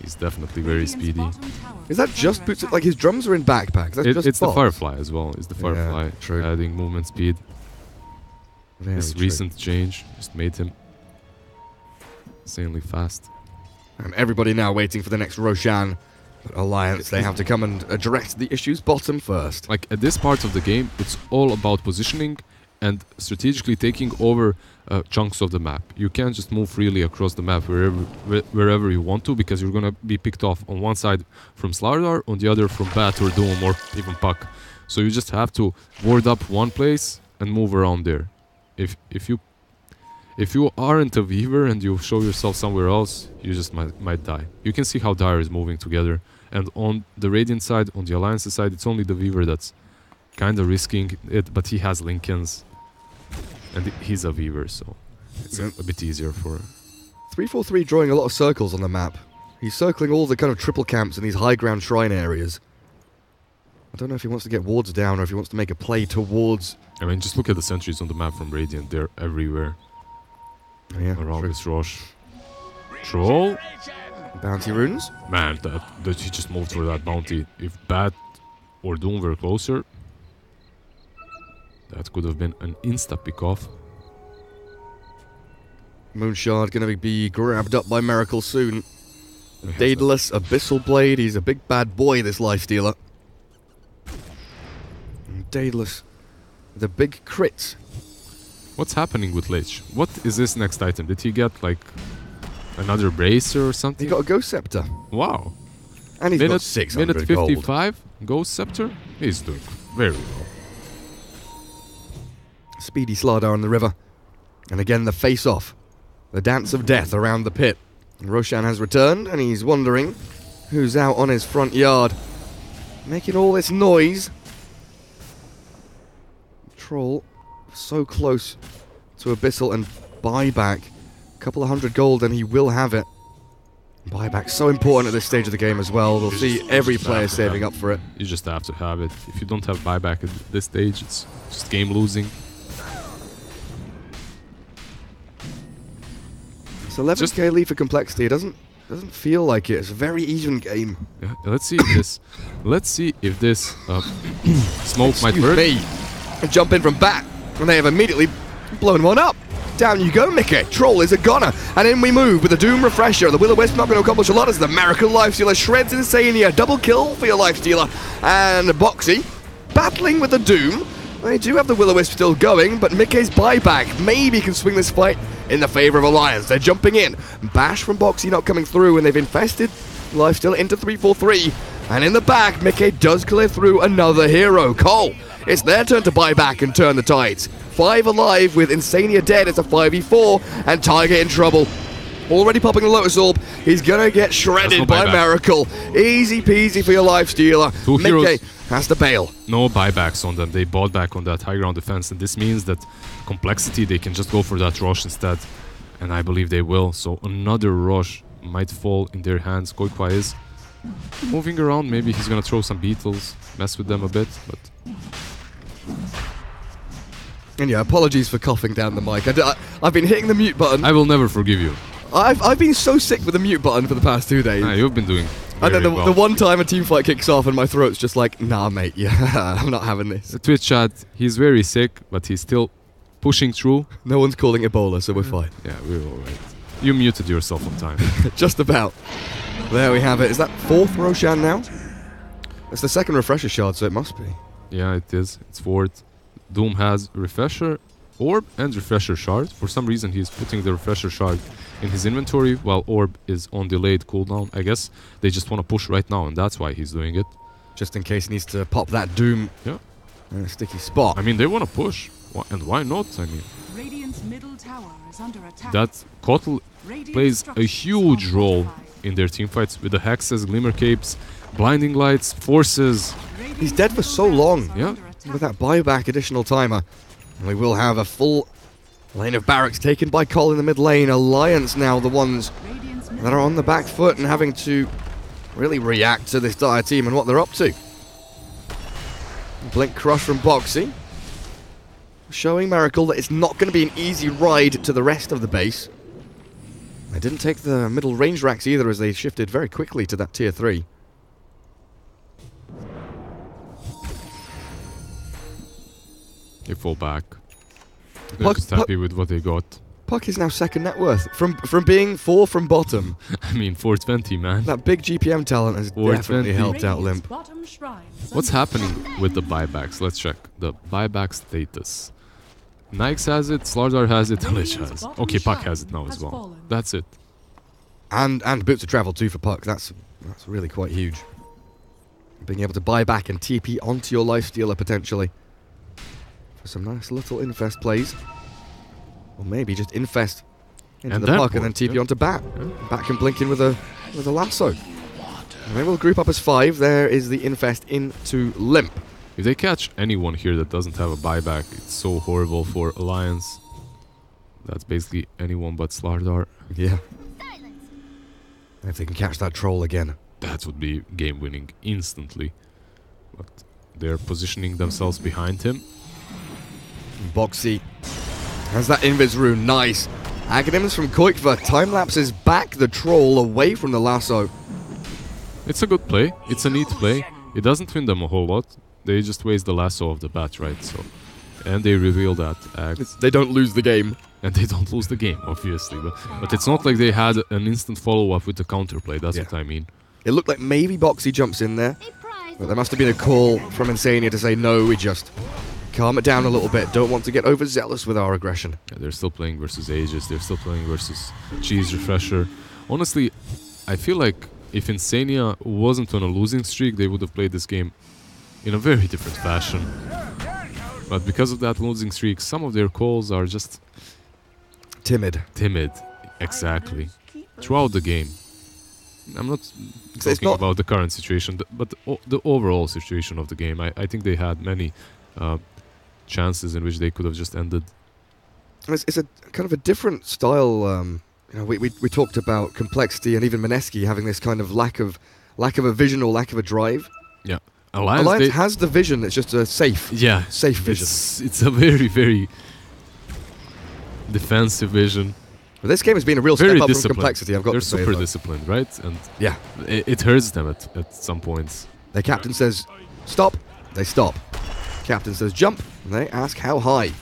He's definitely very Radiant's speedy. bottom tower Is that is just under boots? attack. Like his drums are in backpacks. That's just It's the bots. Firefly as well. It's the Firefly true. adding movement speed. Very This true. recent change just made him insanely fast. And everybody now waiting for the next Roshan. But Alliance, they have to come and address the issues bottom first. Like at this part of the game, it's all about positioning and strategically taking over chunks of the map. You can't just move freely across the map wherever you want to, because you're gonna be picked off on one side from Slardar, on the other from Bat or Doom or even Puck. So you just have to ward up one place and move around there. If you aren't a Weaver and you show yourself somewhere else, you just might die. You can see how Dire is moving together, and on the Radiant side, on the Alliance side, it's only the Weaver that's kind of risking it, but he has Lincolns, and he's a Weaver, so it's a bit easier for... 343 drawing a lot of circles on the map. He's circling all the kind of triple camps in these high ground shrine areas. I don't know if he wants to get wards down or if he wants to make a play towards... I mean, just look at the sentries on the map from Radiant. They're everywhere Yeah, around true. this Rosh. Troll? Bounty runes. Man, that he just moved for that bounty. If Bat or Doom were closer, that could have been an insta pick-off. Moonshard going to be grabbed up by Miracle soon. Daedalus, Abyssal Blade. He's a big bad boy, this Lifestealer. And Daedalus, the big crits. What's happening with Lich? What is this next item? Did he get like another bracer or He something? got a Ghost Scepter. Wow. And he's got 600 minute gold. 55, Ghost Scepter. He's doing very well. Speedy Slardar on the river. And again the face-off. The dance of death around the pit. And Roshan has returned and he's wondering who's out on his front yard. Making all this noise. Troll so close to Abyssal and buyback. A couple of hundred gold and he will have it. Buyback so important at this stage of the game as well. We'll see every player saving up for it. You just have to have it. If you don't have buyback at this stage, it's just game losing. It's 11k lead for complexity. It doesn't feel like it. It's a very even game. Yeah, let's see if this. Let's see if this smoke might work. Me. Jump in from back, and they have immediately blown one up. Down you go, Mickey. Troll is a goner. And in we move with the Doom Refresher. The Will-O-Wisp not going to accomplish a lot as the Miracle Lifestealer shreds Insania. Double kill for your Lifestealer. And Boxy battling with the Doom. They do have the Will-O-Wisp still going, but Mickey's buyback maybe can swing this fight in the favor of Alliance. They're jumping in. Bash from Boxy not coming through, and they've infested Lifestealer into 343. And in the back, Mickey does clear through another hero, Cole. It's their turn to buy back and turn the tides. 5 alive with Insania dead. It's a 5v4 and Tiger in trouble. Already popping the Lotus Orb. He's gonna get shredded by Miracle. Easy peasy for your Lifestealer. Mickey has to bail. No buybacks on them. They bought back on that high ground defense, and this means that complexity, they can just go for that Rosh instead. And I believe they will. So another Rosh might fall in their hands. Koikwa is moving around. Maybe he's gonna throw some beetles, mess with them a bit, but... And yeah, apologies for coughing down the mic. I've been hitting the mute button. I will never forgive you. I've been so sick with the mute button for the past 2 days. Nah, you've been doing And then very well. the one time a team fight kicks off and my throat's just like, nah, mate, yeah, I'm not having this. The Twitch chat, he's very sick, but he's still pushing through. No one's calling Ebola, so we're fine. Yeah, we're alright. You muted yourself on time. Just about. There we have it. Is that 4th Roshan now? It's the 2nd refresher shard, so it must be. Yeah, it is. It's 4th. Doom has refresher, orb, and refresher shard. For some reason, he's putting the refresher shard in his inventory, while orb is on delayed cooldown. I guess they just want to push right now, and that's why he's doing it. Just in case he needs to pop that Doom Yeah. in a sticky spot. I mean, they want to push. And why not? I mean, Radiant's middle tower is under attack. that Kotl Radiant plays a structures huge are role fortified. in their teamfights with the hexes, glimmer capes, blinding lights, forces. He's dead for so long. Yeah. With that buyback additional timer. And we will have a full lane of barracks taken by Col in the mid lane. Alliance now the ones Radiant's that are on the back foot and having to really react to this dire team and what they're up to. Blink crush from Boxy. Showing Miracle that it's not going to be an easy ride to the rest of the base. They didn't take the middle range racks either as they shifted very quickly to that tier 3. They fall back. They're Puck- just happy with what they got. Puck is now 2nd net worth. From being 4 from bottom. I mean, 420, man. That big GPM talent has 420. definitely helped out Limp. bottom shrine is What's under happening with the buybacks? Let's check the buyback status. Nyx has it, Slardar has it, Lich has. Okay, Puck has it now as well. That's it. And boots of travel too for Puck. That's really quite huge. Being able to buy back and TP onto your lifestealer potentially. For some nice little infest plays. Or maybe just infest into And the that Puck and then worked, TP yeah. onto Bat. Bat can blink in with a lasso. And they will group up as 5. There is the infest into Limp. If they catch anyone here that doesn't have a buyback, it's so horrible for Alliance. That's basically anyone but Slardar. Yeah. If they can catch that troll again. That would be game winning instantly. But they're positioning themselves behind him. Boxy has that invis rune. Nice. Aghanims from Koikva. Time lapses back the troll away from the lasso. It's a good play. It's a neat play. It doesn't win them a whole lot. They just waste the lasso of the bat, right? So, and they reveal that act. They don't lose the game. And they don't lose the game, obviously. But it's not like they had an instant follow-up with the counterplay. That's what I mean. It looked like maybe Boxy jumps in there. But there must have been a call from Insania to say, no, we just calm it down a little bit. Don't want to get overzealous with our aggression. Yeah, they're still playing versus Aegis. They're still playing versus Cheese Refresher. Honestly, I feel like if Insania wasn't on a losing streak, they would have played this game in a very different fashion. But because of that losing streak, some of their calls are just... Timid. Timid, exactly. Throughout the game. I'm not talking about the current situation, but the overall situation of the game. I think they had many chances in which they could have just ended. It's a kind of a different style. You know, we talked about compLexity and even Mineski having this kind of lack of a vision or lack of a drive. Yeah, Alliance has the vision. It's just a safe vision. It's a very, very defensive vision. But this game has been a real step up from compLexity. I've got They're to say, super disciplined, right? And yeah, it hurts them at some points. Their captain says, stop. They stop. Captain says, jump. And they ask, how high?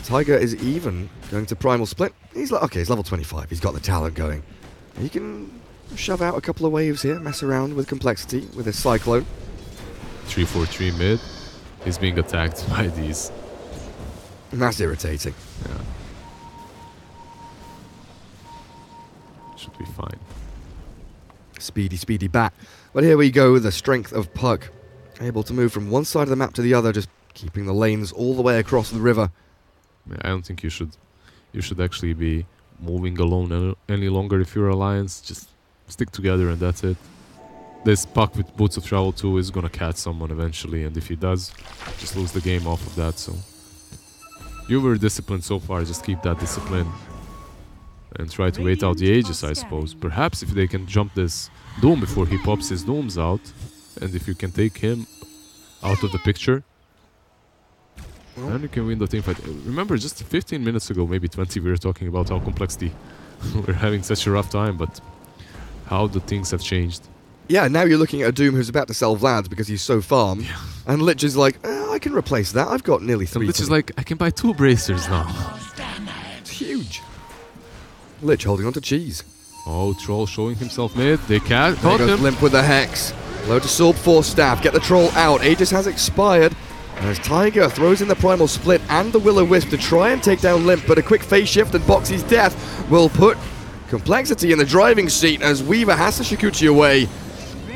Tiger is even going to Primal Split. He's like, okay, he's level 25. He's got the talent going. He can shove out a couple of waves here, mess around with compLexity, with his Cyclone. 3-4-3 mid. He's being attacked by these. And that's irritating. Yeah. Should be fine. Speedy bat. But here we go, the strength of Puck. Able to move from one side of the map to the other, just keeping the lanes all the way across the river. I don't think you should actually be moving alone any longer if you're Alliance. Just stick together and that's it. This Puck with Boots of Travel 2 is gonna catch someone eventually, and if he does, just lose the game off of that. So you were disciplined so far, just keep that discipline. and try to wait out the Aegis, I suppose. Perhaps if they can jump this Doom before he pops his Dooms out, and if you can take him out of the picture, then you can win the team fight. Remember, just 15 minutes ago, maybe 20, we were talking about how complexity we're having such a rough time, but how the things have changed. Yeah, now you're looking at a Doom who's about to sell Vlad because he's so farm. Yeah. And Lich is like, I can replace that. I've got nearly 3. Lich is like, I can buy 2 bracers now. It's huge. Lich holding on to cheese. Oh, Troll showing himself mid. They can't. Caught him. Limp with the Hex. Low to Sword Force Staff. Get the Troll out. Aegis has expired. As Tiger throws in the Primal Split and the Will-O-Wisp to try and take down Limp, but a quick phase shift and Boxy's death will put complexity in the driving seat as Weaver has to Shikuchi away.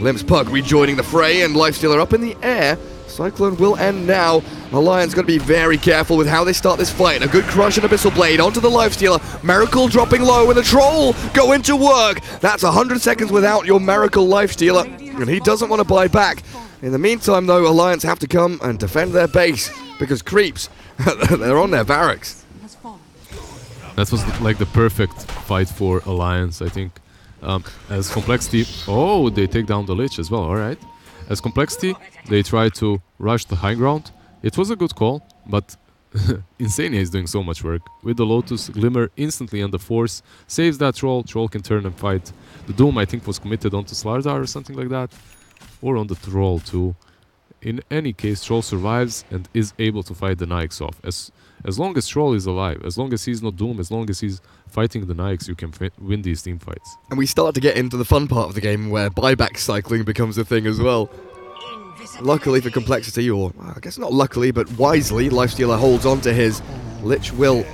Limp's Puck rejoining the fray and Lifestealer up in the air. Cyclone will end now. Alliance got to be very careful with how they start this fight. A good crush and Abyssal Blade onto the Lifestealer. Miracle dropping low and the Troll going to work. That's 100 seconds without your Miracle Lifestealer, and he doesn't want to buy back. In the meantime, though, Alliance have to come and defend their base because creeps, they're on their barracks. That was like the perfect fight for Alliance, I think. As complexity... Oh, they take down the Lich as well, alright. As complexity, they try to rush the high ground. It was a good call, but Insania is doing so much work. With the Lotus, Glimmer instantly on the Force, saves that Troll. Troll can turn and fight. The Doom, I think, was committed onto Slardar or something like that. Or on the Troll too. In any case, Troll survives and is able to fight the Nyx off. As long as Troll is alive, as long as he's not Doom, as long as he's fighting the Nyx, you can win these team fights. And we start to get into the fun part of the game where buyback cycling becomes a thing as well. Luckily for complexity, or I guess not luckily, but wisely, Lifestealer holds on to his. Lich will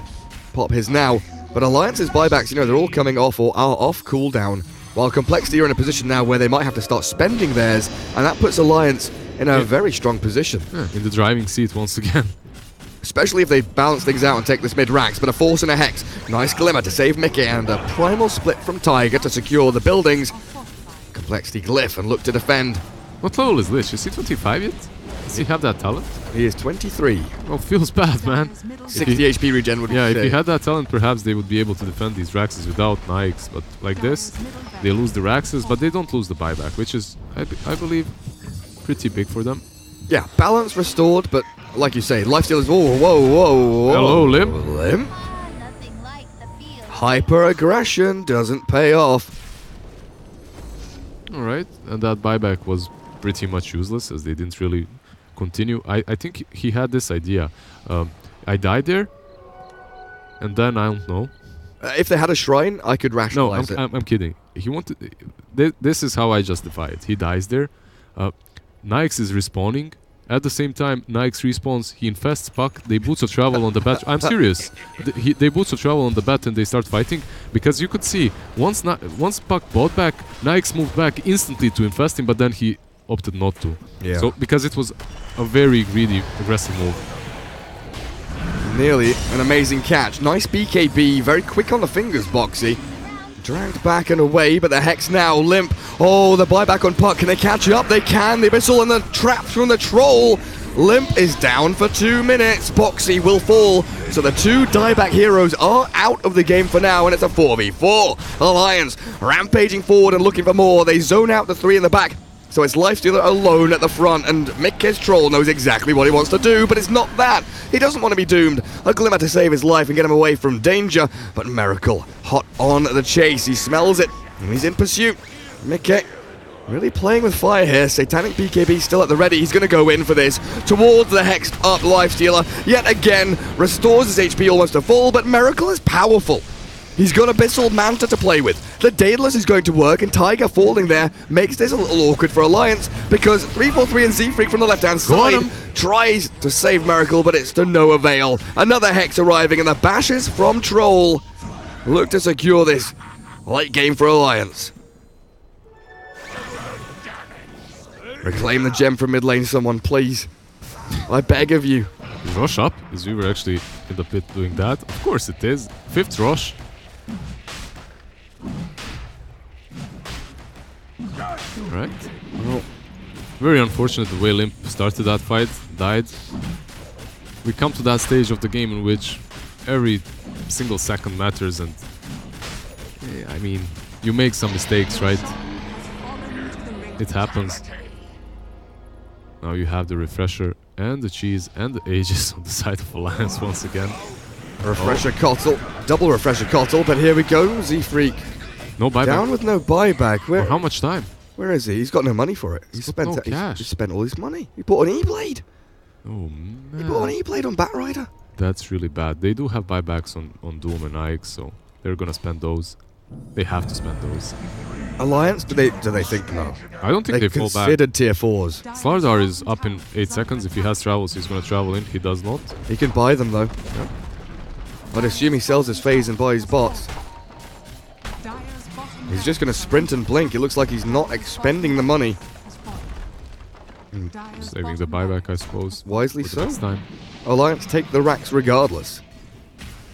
pop his now. But Alliance's buybacks, they're all coming off or are off cooldown. While complexity are in a position now where they might have to start spending theirs, and that puts Alliance in a very strong position. Yeah, in the driving seat once again. Especially if they balance things out and take this mid-racks, but a Force and a Hex. Nice Glimmer to save Mickey, and a Primal Split from Tiger to secure the buildings. Complexity Glyph and look to defend. What level is Lich? Is he 25 yet? Does he have that talent? He is 23. Oh, feels bad, man. 60 HP regen would be if he had that talent, perhaps they would be able to defend these Raxes without Nyx. But like this, they lose the Raxes, but they don't lose the buyback, which is, I believe, pretty big for them. Yeah, balance restored, but like you say, Lifestealers. Whoa. Hello, Limp. Limp? Hyper-aggression doesn't pay off. Alright, and that buyback was pretty much useless as they didn't really continue. I think he had this idea. I died there, and then I don't know. If they had a shrine, I could rationalize it. No, I'm kidding. He wanted. This is how I justify it. He dies there. Nyx is respawning. At the same time, Nyx respawns. He infests Puck. They boots of travel on the bat. I'm serious. They boots of travel on the bat and they start fighting because you could see once Puck bought back, Nyx moved back instantly to infest him, but then he opted not to. Yeah. So because it was a very greedy, aggressive move. Nearly an amazing catch. Nice BKB. Very quick on the fingers, Boxy. Dragged back and away, but the Hex now Limp. Oh, the buyback on Puck. Can they catch up? They can. The Abyssal and the trap from the Troll. Limp is down for 2 minutes. Boxy will fall. So the two dieback heroes are out of the game for now, and it's a 4v4. Alliance rampaging forward and looking for more. They zone out the 3 in the back. So it's Lifestealer alone at the front, and Mickey's Troll knows exactly what he wants to do, but it's not that. He doesn't want to be doomed. A Glimmer to save his life and get him away from danger, but Miracle hot on the chase. He smells it, and he's in pursuit. Mickey really playing with fire here. Satanic BKB still at the ready. He's going to go in for this. Towards the hexed up Lifestealer. Yet again, restores his HP almost to full, but Miracle is powerful. He's got Abyssal Manta to play with. The Daedalus is going to work, and Tiger falling there makes this a little awkward for Alliance because 343 and Z-Freak from the left-hand side tries to save Miracle, but it's to no avail. Another Hex arriving, and the bashes from Troll look to secure this late game for Alliance. Reclaim the gem from mid lane, someone, please. I beg of you. Is Rosh up? Is we were actually in the pit doing that? Of course it is. 5th Rosh. Right. Well, very unfortunate the way Limp started that fight, died. We come to that stage of the game in which every single second matters, and I mean, you make some mistakes, right? It happens. Now you have the refresher and the cheese and the ages on the side of Alliance once again. Refresher Kotl, double refresher Kotl, but here we go, Z-Freak. No buyback. Down with no buyback. For how much time? Where is he? He's got no money for it. He spent no cash. He spent all his money. He bought an E-Blade. Oh man. He bought an E-Blade on Batrider. That's really bad. They do have buybacks on Doom and Ike, so they're gonna spend those. They have to spend those. Alliance? Do they think no? I don't think they fall back. Considered tier 4s. Slardar is up in 8 seconds. If he has travels, he's gonna travel in. He does not. He can buy them though. Yeah. I'd assume he sells his phase and buys bots. He's just gonna sprint and blink. It looks like he's not expending the money. Saving the buyback, I suppose. Wisely so. Next time. Alliance take the racks regardless.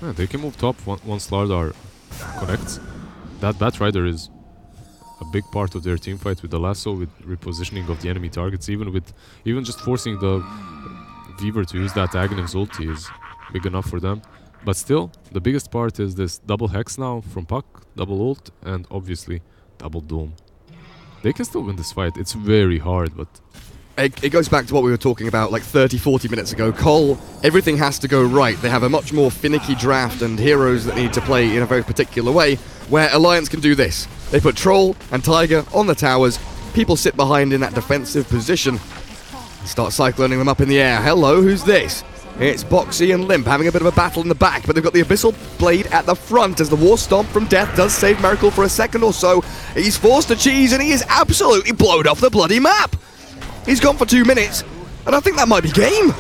Yeah, they can move top once Slardar connects. That Batrider is a big part of their team fight with the lasso, with repositioning of the enemy targets, even just forcing the Weaver to use that Aghanim's ulti is big enough for them. But still, the biggest part is this double Hex now from Puck, double ult, and obviously double Doom. They can still win this fight. It's very hard, but... It goes back to what we were talking about like 30-40 minutes ago. Cole, everything has to go right. They have a much more finicky draft and heroes that need to play in a very particular way, where Alliance can do this. They put Troll and Tiger on the towers. People sit behind in that defensive position and start cycloning them up in the air. Hello, who's this? It's Boxy and Limp having a bit of a battle in the back, but they've got the Abyssal Blade at the front as the War Stomp from Death does save Miracle for a second or so. He's forced to cheese and he is absolutely blowed off the bloody map. He's gone for 2 minutes, and I think that might be game.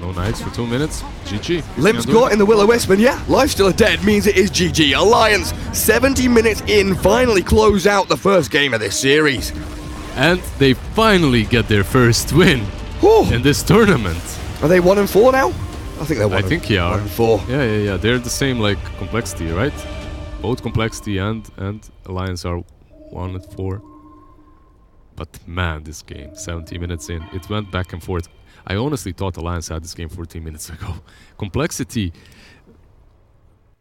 No Knights for 2 minutes. GG. Limp's got in the Will-O-Wisp, and yeah, life still dead means it is GG. Alliance, 70 minutes in, finally close out the first game of this series. And they finally get their first win in this tournament. Are they 1-4 now? I think they're 1-4. I think they are. 1-4. Yeah. They're the same like complexity, right? Both complexity and Alliance are 1-4. But man, this game, 70 minutes in, it went back and forth. I honestly thought Alliance had this game 14 minutes ago. Complexity,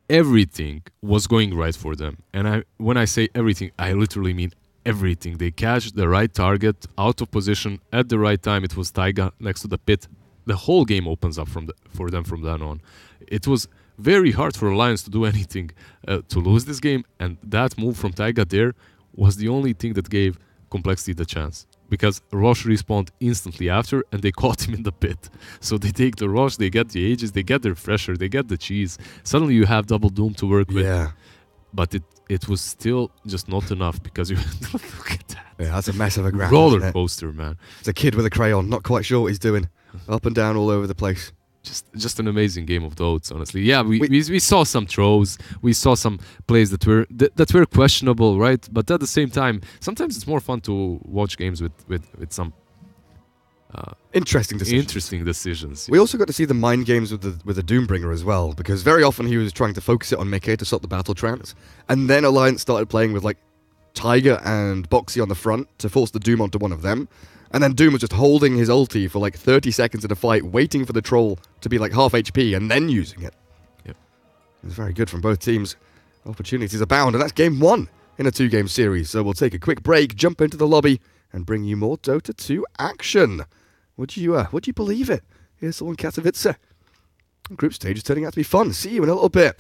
everything was going right for them. And when I say everything, I literally mean everything. They catch the right target, out of position, at the right time. It was Taiga next to the pit. The whole game opens up for them from then on. It was very hard for Alliance to do anything to lose this game. And that move from Taiga there was the only thing that gave Complexity the chance, because Rosh respawned instantly after and they caught him in the pit. So they take the Rosh, they get the Aegis, they get the refresher, they get the cheese. Suddenly you have double Doom to work with. Yeah. But it was still just not enough, because you look at that. Yeah, that's a mess of a graph. Roller coaster, man. It's a kid with a crayon, not quite sure what he's doing. Up and down all over the place. Just an amazing game of Dots, honestly. Yeah, we saw some throws, we saw some plays that were questionable, right? But at the same time, sometimes it's more fun to watch games with some interesting decisions. We also got to see the mind games with the Doombringer as well, because very often he was trying to focus it on Mickey to stop the battle trance, and then Alliance started playing with like Tiger and Boxy on the front to force the Doom onto one of them. And then Doom was just holding his ulti for like 30 seconds in a fight, waiting for the troll to be like half HP and then using it. Yep. It was very good from both teams. Opportunities abound, and that's game 1 in a 2-game series. So we'll take a quick break, jump into the lobby, and bring you more Dota 2 action. Would you believe it? ESL One Katowice. Group stage is turning out to be fun. See you in a little bit.